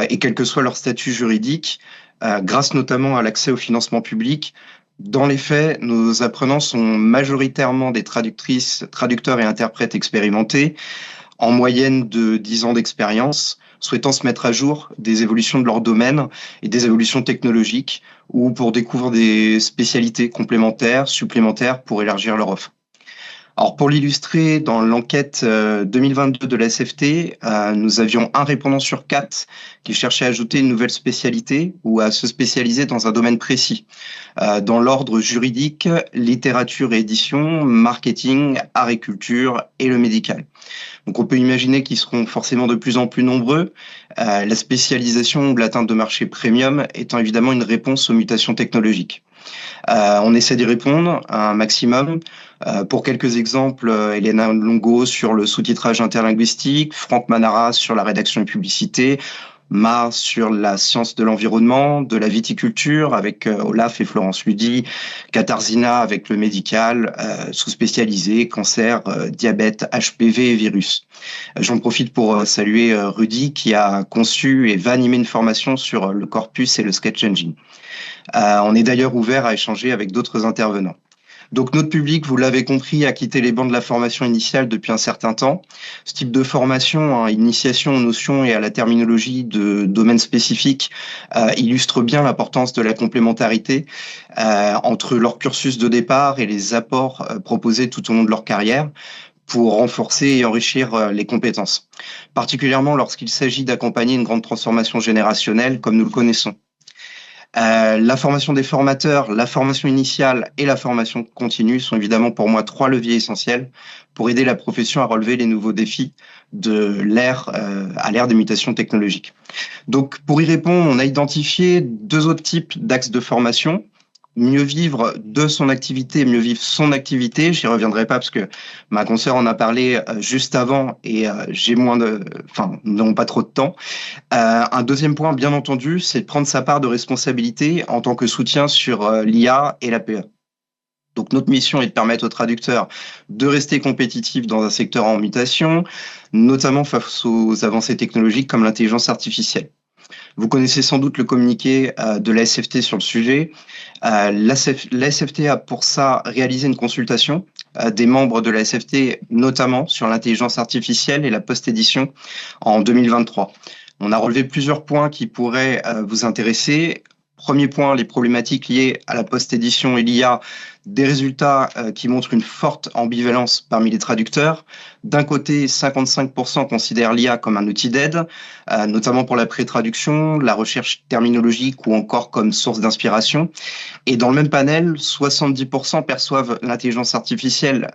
et quel que soit leur statut juridique, grâce notamment à l'accès au financement public, dans les faits, nos apprenants sont majoritairement des traductrices, traducteurs et interprètes expérimentés, en moyenne de 10 ans d'expérience, souhaitant se mettre à jour des évolutions de leur domaine et des évolutions technologiques, ou pour découvrir des spécialités complémentaires, supplémentaires, pour élargir leur offre. Alors, pour l'illustrer, dans l'enquête 2022 de la SFT, nous avions un répondant sur 4 qui cherchait à ajouter une nouvelle spécialité ou à se spécialiser dans un domaine précis, dans l'ordre juridique, littérature et édition, marketing, agriculture et le médical. Donc, on peut imaginer qu'ils seront forcément de plus en plus nombreux, la spécialisation ou l'atteinte de marché premium étant évidemment une réponse aux mutations technologiques. On essaie d'y répondre un maximum. Pour quelques exemples, Elena Longo sur le sous-titrage interlinguistique, Franck Manara sur la rédaction et publicité, Mars sur la science de l'environnement, de la viticulture avec Olaf et Florence Ludy, Katarzyna avec le médical, sous-spécialisé, cancer, diabète, HPV et virus. J'en profite pour saluer Rudy qui a conçu et va animer une formation sur le corpus et le sketch engine. On est d'ailleurs ouvert à échanger avec d'autres intervenants. Donc notre public, vous l'avez compris, a quitté les bancs de la formation initiale depuis un certain temps. Ce type de formation, initiation aux notions et à la terminologie de domaines spécifiques, illustre bien l'importance de la complémentarité entre leur cursus de départ et les apports proposés tout au long de leur carrière pour renforcer et enrichir les compétences, particulièrement lorsqu'il s'agit d'accompagner une grande transformation générationnelle comme nous le connaissons. La formation des formateurs, la formation initiale et la formation continue sont évidemment pour moi 3 leviers essentiels pour aider la profession à relever les nouveaux défis de l'ère à l'ère des mutations technologiques. Donc pour y répondre, on a identifié 2 autres types d'axes de formation. Mieux vivre de son activité, mieux vivre son activité. J'y reviendrai pas parce que ma consoeur en a parlé juste avant et j'ai nous n'avons pas trop de temps. Un deuxième point, bien entendu, c'est de prendre sa part de responsabilité en tant que soutien sur l'IA et l'APA. Donc notre mission est de permettre aux traducteurs de rester compétitifs dans un secteur en mutation, notamment face aux avancées technologiques comme l'intelligence artificielle. Vous connaissez sans doute le communiqué de la SFT sur le sujet. La SFT a pour ça réalisé une consultation des membres de la SFT, notamment sur l'intelligence artificielle et la post-édition en 2023. On a relevé plusieurs points qui pourraient vous intéresser. Premier point, les problématiques liées à la post-édition et l'IA, des résultats qui montrent une forte ambivalence parmi les traducteurs. D'un côté, 55% considèrent l'IA comme un outil d'aide, notamment pour la pré-traduction, la recherche terminologique ou encore comme source d'inspiration. Et dans le même panel, 70% perçoivent l'intelligence artificielle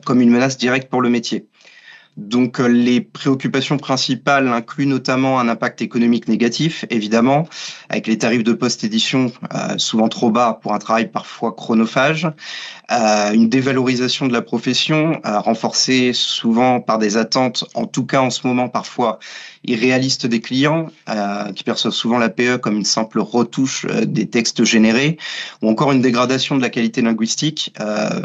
comme une menace directe pour le métier. Donc, les préoccupations principales incluent notamment un impact économique négatif, évidemment, avec les tarifs de post-édition souvent trop bas pour un travail parfois chronophage, une dévalorisation de la profession, renforcée souvent par des attentes, en tout cas en ce moment parfois irréalistes des clients, qui perçoivent souvent l'APE comme une simple retouche des textes générés, ou encore une dégradation de la qualité linguistique,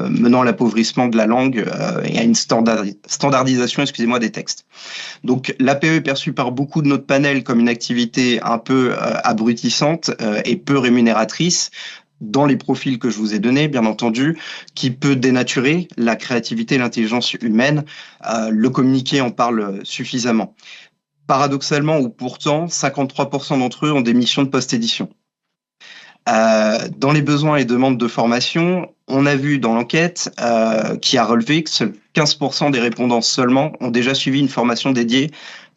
menant à l'appauvrissement de la langue et à une standardisation des textes. Donc l'APE est perçue par beaucoup de notre panel comme une activité un peu abrutissante et peu rémunératrice, dans les profils que je vous ai donnés, bien entendu, qui peut dénaturer la créativité et l'intelligence humaine. Le communiqué en parle suffisamment. Paradoxalement, ou pourtant, 53% d'entre eux ont des missions de post-édition. Dans les besoins et demandes de formation, on a vu dans l'enquête qui a relevé que seuls 15% des répondants seulement ont déjà suivi une formation dédiée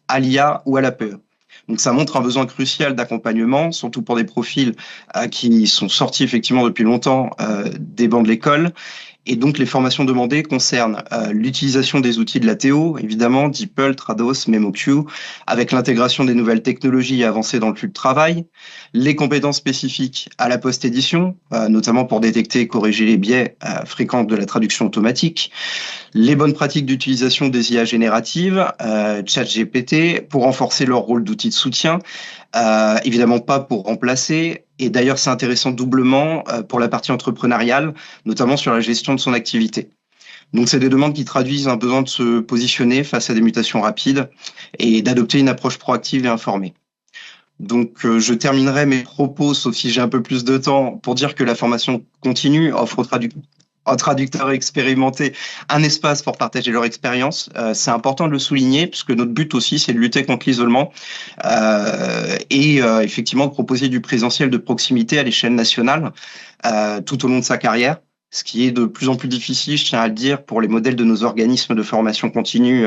à l'IA ou à l'APE. Donc ça montre un besoin crucial d'accompagnement, surtout pour des profils qui sont sortis effectivement depuis longtemps des bancs de l'école. Et donc les formations demandées concernent l'utilisation des outils de la TO, évidemment, DeepL, Trados, MemoQ, avec l'intégration des nouvelles technologies avancées dans le flux de travail, les compétences spécifiques à la post-édition, notamment pour détecter et corriger les biais fréquents de la traduction automatique, les bonnes pratiques d'utilisation des IA génératives, ChatGPT, pour renforcer leur rôle d'outil de soutien, évidemment pas pour remplacer. Et d'ailleurs, c'est intéressant doublement pour la partie entrepreneuriale, notamment sur la gestion de son activité. Donc, c'est des demandes qui traduisent un besoin de se positionner face à des mutations rapides et d'adopter une approche proactive et informée. Donc, je terminerai mes propos, sauf si j'ai un peu plus de temps, pour dire que la formation continue offre aux traducteurs expérimentés un espace pour partager leur expérience. C'est important de le souligner, puisque notre but aussi, c'est de lutter contre l'isolement et effectivement de proposer du présentiel de proximité à l'échelle nationale tout au long de sa carrière, ce qui est de plus en plus difficile, je tiens à le dire, pour les modèles de nos organismes de formation continue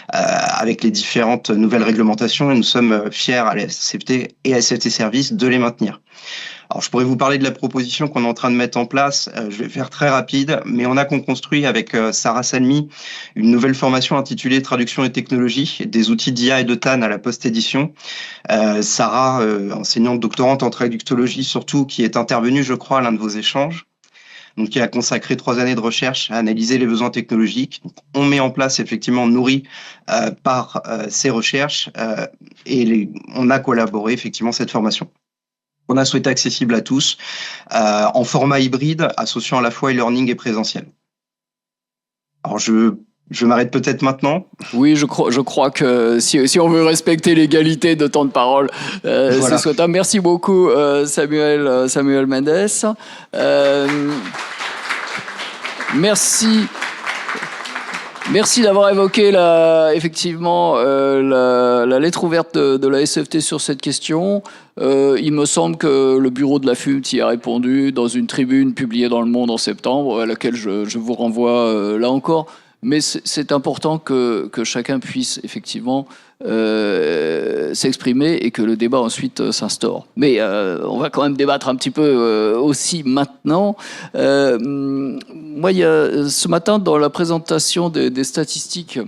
avec les différentes nouvelles réglementations, et nous sommes fiers à la SFT et à SFT Service de les maintenir. Alors, je pourrais vous parler de la proposition qu'on est en train de mettre en place. Je vais faire très rapide, mais on a construit avec Sarah Salmi une nouvelle formation intitulée Traduction et technologie, des outils d'IA et de TAN à la post-édition. Sarah, enseignante doctorante en traductologie surtout, qui est intervenue, je crois, à l'un de vos échanges. Donc, qui a consacré 3 années de recherche à analyser les besoins technologiques. Donc, on met en place, effectivement, nourri par ces recherches et on a collaboré, effectivement, cette formation. On a souhaité accessible à tous, en format hybride, associant à la fois e-learning et présentiel. Alors, je m'arrête peut-être maintenant. Oui, je crois que si on veut respecter l'égalité de temps de parole, voilà. C'est souhaitable. Merci beaucoup, Samuel Mendes. Merci d'avoir évoqué effectivement la lettre ouverte de la SFT sur cette question. Il me semble que le bureau de la FUMT y a répondu dans une tribune publiée dans Le Monde en septembre, à laquelle je vous renvoie là encore. Mais c'est important que chacun puisse effectivement s'exprimer et que le débat ensuite s'instaure. Mais on va quand même débattre un petit peu aussi maintenant. Moi, il y a ce matin, dans la présentation des statistiques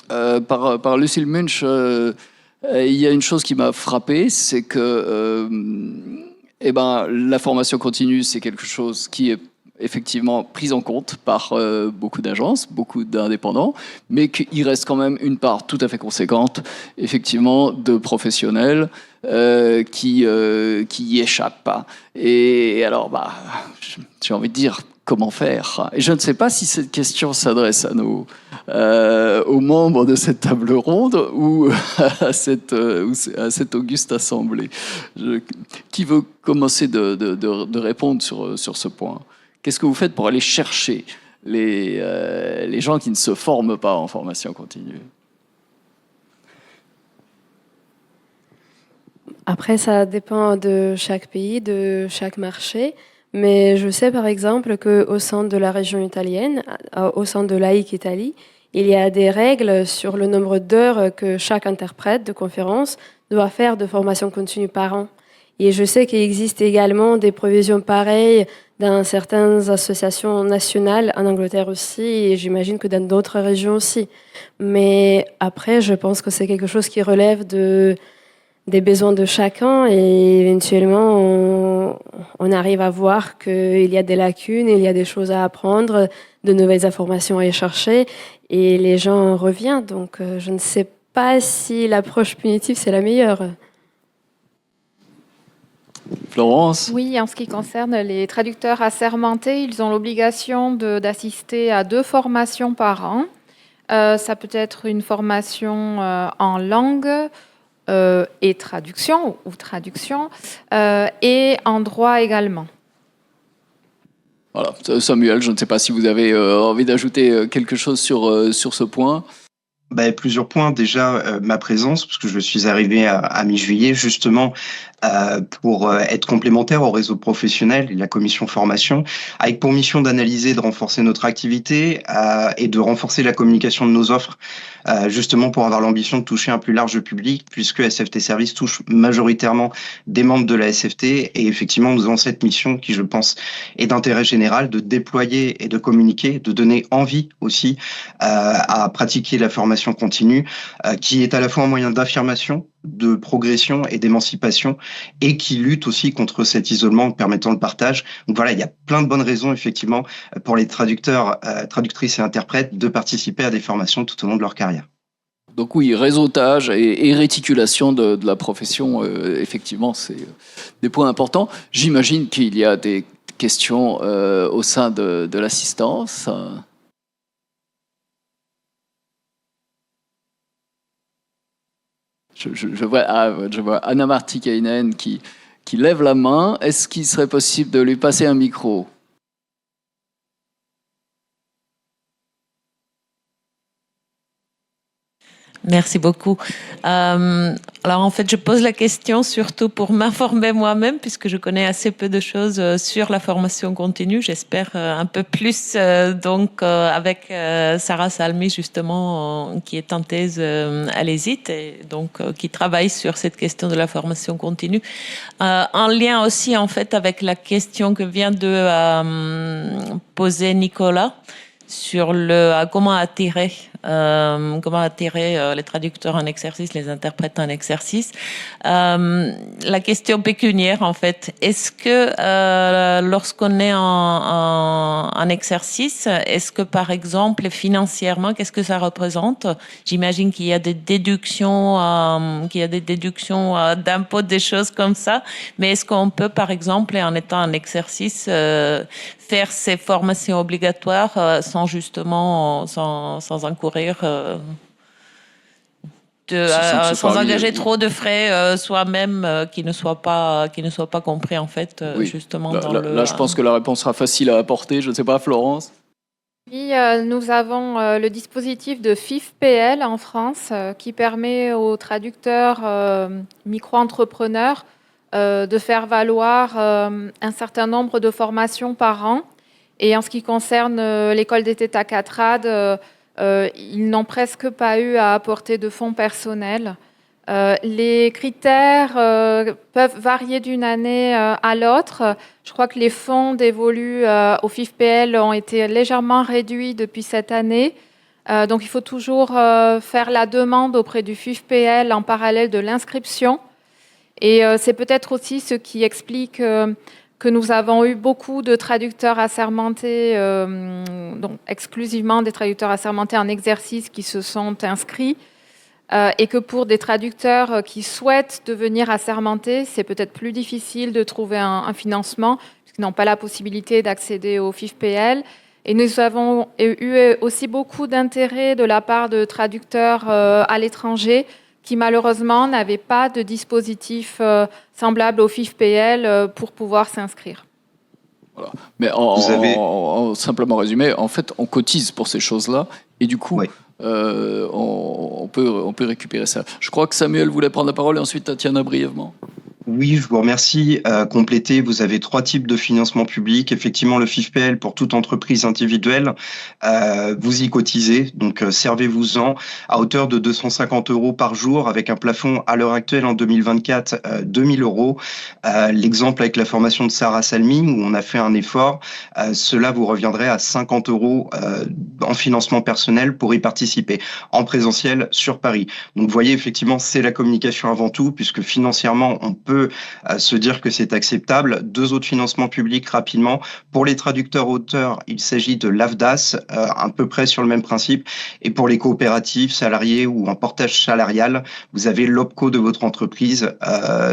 par Lucille Munch, il y a une chose qui m'a frappé, c'est que la formation continue, c'est quelque chose qui est effectivement prise en compte par beaucoup d'agences, beaucoup d'indépendants, mais qu'il reste quand même une part tout à fait conséquente, effectivement, de professionnels qui y échappent pas. Et alors, j'ai envie de dire, comment faire ? Et je ne sais pas si cette question s'adresse aux membres de cette table ronde ou à cette auguste assemblée. Qui veut commencer de répondre sur ce point ? Qu'est-ce que vous faites pour aller chercher les gens qui ne se forment pas en formation continue ? Après, ça dépend de chaque pays, de chaque marché. Mais je sais par exemple qu'au sein de la région italienne, au sein de l'AIC Italie, il y a des règles sur le nombre d'heures que chaque interprète de conférence doit faire de formation continue par an. Et je sais qu'il existe également des provisions pareilles dans certaines associations nationales, en Angleterre aussi, et j'imagine que dans d'autres régions aussi. Mais après, je pense que c'est quelque chose qui relève des besoins de chacun et éventuellement on arrive à voir qu'il y a des lacunes, il y a des choses à apprendre, de nouvelles informations à y chercher et les gens reviennent. Donc je ne sais pas si l'approche punitive c'est la meilleure. Florence? Oui, en ce qui concerne les traducteurs assermentés, ils ont l'obligation d'assister à 2 formations par an. Ça peut être une formation en langue et traduction, et en droit également. Voilà. Samuel, je ne sais pas si vous avez envie d'ajouter quelque chose sur ce point. Plusieurs points. Déjà, ma présence, parce que je suis arrivé à mi-juillet, justement, pour être complémentaire au réseau professionnel et la commission formation, avec pour mission d'analyser et de renforcer notre activité et de renforcer la communication de nos offres, justement pour avoir l'ambition de toucher un plus large public, puisque SFT Service touche majoritairement des membres de la SFT, et effectivement, nous avons cette mission qui, je pense, est d'intérêt général, de déployer et de communiquer, de donner envie aussi à pratiquer la formation continue, qui est à la fois un moyen d'affirmation, de progression et d'émancipation, et qui lutte aussi contre cet isolement en permettant le partage. Donc voilà, il y a plein de bonnes raisons, effectivement, pour les traducteurs, traductrices et interprètes de participer à des formations tout au long de leur carrière. Donc oui, réseautage et réticulation de la profession, effectivement, c'est des points importants. J'imagine qu'il y a des questions au sein de l'assistance. Je vois Anna Martikainen qui lève la main. Est-ce qu'il serait possible de lui passer un micro ? Merci beaucoup. Alors en fait, je pose la question surtout pour m'informer moi-même, puisque je connais assez peu de choses sur la formation continue. J'espère un peu plus avec Sarah Salmi justement, qui est en thèse à l'ESIT et donc qui travaille sur cette question de la formation continue. En lien aussi en fait avec la question que vient de poser Nicolas sur comment attirer les traducteurs en exercice, les interprètes en exercice. La question pécuniaire, en fait, est-ce que lorsqu'on est en exercice, est-ce que par exemple financièrement, qu'est-ce que ça représente? J'imagine qu'il y a des déductions, d'impôts, des choses comme ça. Mais est-ce qu'on peut, par exemple, en étant en exercice, faire ces formations obligatoires sans encourir sans engager trop de frais soi-même qui ne soient pas compris en fait oui. Justement là je pense que la réponse sera facile à apporter. Je ne sais pas, Florence. Oui, nous avons le dispositif de FIFPL en France qui permet aux traducteurs micro-entrepreneurs de faire valoir un certain nombre de formations par an. Et en ce qui concerne l'école d'été TACATRAD, ils n'ont presque pas eu à apporter de fonds personnels. Les critères peuvent varier d'une année à l'autre. Je crois que les fonds dévolus au FIFPL ont été légèrement réduits depuis cette année. Donc il faut toujours faire la demande auprès du FIFPL en parallèle de l'inscription. Et c'est peut-être aussi ce qui explique que nous avons eu beaucoup de traducteurs assermentés, donc exclusivement des traducteurs assermentés en exercice qui se sont inscrits, et que pour des traducteurs qui souhaitent devenir assermentés, c'est peut-être plus difficile de trouver un financement, puisqu'ils n'ont pas la possibilité d'accéder au FIFPL. Et nous avons eu aussi beaucoup d'intérêt de la part de traducteurs à l'étranger, qui malheureusement n'avaient pas de dispositif semblable au FIFPL pour pouvoir s'inscrire. Voilà. Mais simplement résumé, en fait, on cotise pour ces choses-là, et du coup, oui. On peut récupérer ça. Je crois que Samuel voulait prendre la parole, et ensuite Tatiana brièvement. Oui, je vous remercie. Compléter, vous avez 3 types de financement public. Effectivement, le FIFPL pour toute entreprise individuelle, vous y cotisez, donc servez-vous-en à hauteur de 250 € par jour, avec un plafond à l'heure actuelle en 2024, 2000 €. L'exemple avec la formation de Sarah Salming, où on a fait un effort, cela vous reviendrait à 50 € en financement personnel pour y participer, en présentiel sur Paris. Donc vous voyez, effectivement, c'est la communication avant tout, puisque financièrement, on peut se dire que c'est acceptable. 2 autres financements publics rapidement. Pour les traducteurs auteurs, il s'agit de l'AFDAS, à peu près sur le même principe. Et pour les coopératives, salariés ou en portage salarial, vous avez l'OPCO de votre entreprise,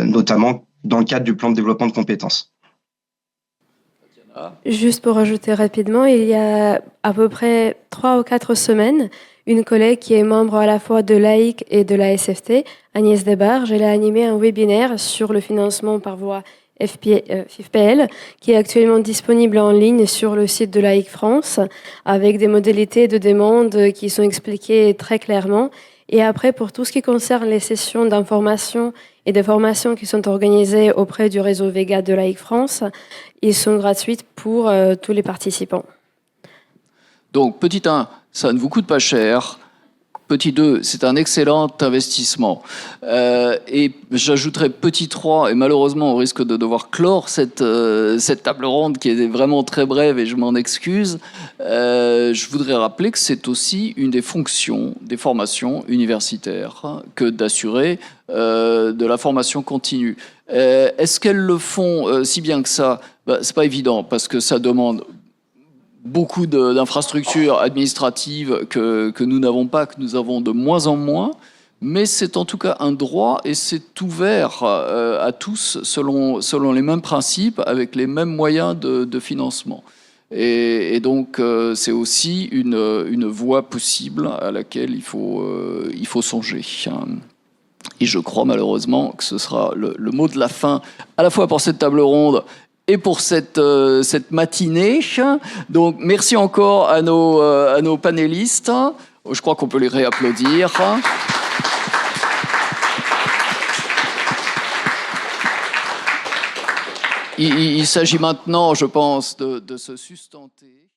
notamment dans le cadre du plan de développement de compétences. Juste pour ajouter rapidement, il y a à peu près 3 ou 4 semaines, une collègue qui est membre à la fois de l'AIC et de la SFT, Agnès Desbarges, elle a animé un webinaire sur le financement par voie FIFPL, qui est actuellement disponible en ligne sur le site de l'AIC France, avec des modalités de demande qui sont expliquées très clairement. Et après, pour tout ce qui concerne les sessions d'information et de formation qui sont organisées auprès du réseau Vega de l'AIC France, ils sont gratuits pour tous les participants. Donc, petit 1, ça ne vous coûte pas cher. Petit 2, c'est un excellent investissement. Et j'ajouterai petit 3, et malheureusement, on risque de devoir clore cette table ronde qui est vraiment très brève, et je m'en excuse. Je voudrais rappeler que c'est aussi une des fonctions des formations universitaires que d'assurer de la formation continue. Est-ce qu'elles le font si bien que ça? C'est pas évident, parce que ça demande beaucoup d'infrastructures administratives que nous n'avons pas, que nous avons de moins en moins, mais c'est en tout cas un droit et c'est ouvert à tous selon les mêmes principes, avec les mêmes moyens de financement. Et donc c'est aussi une voie possible à laquelle il faut songer. Et je crois malheureusement que ce sera le mot de la fin, à la fois pour cette table ronde et pour cette matinée. Donc, merci encore à nos panélistes. Je crois qu'on peut les réapplaudir. Il s'agit maintenant, je pense, de se sustenter.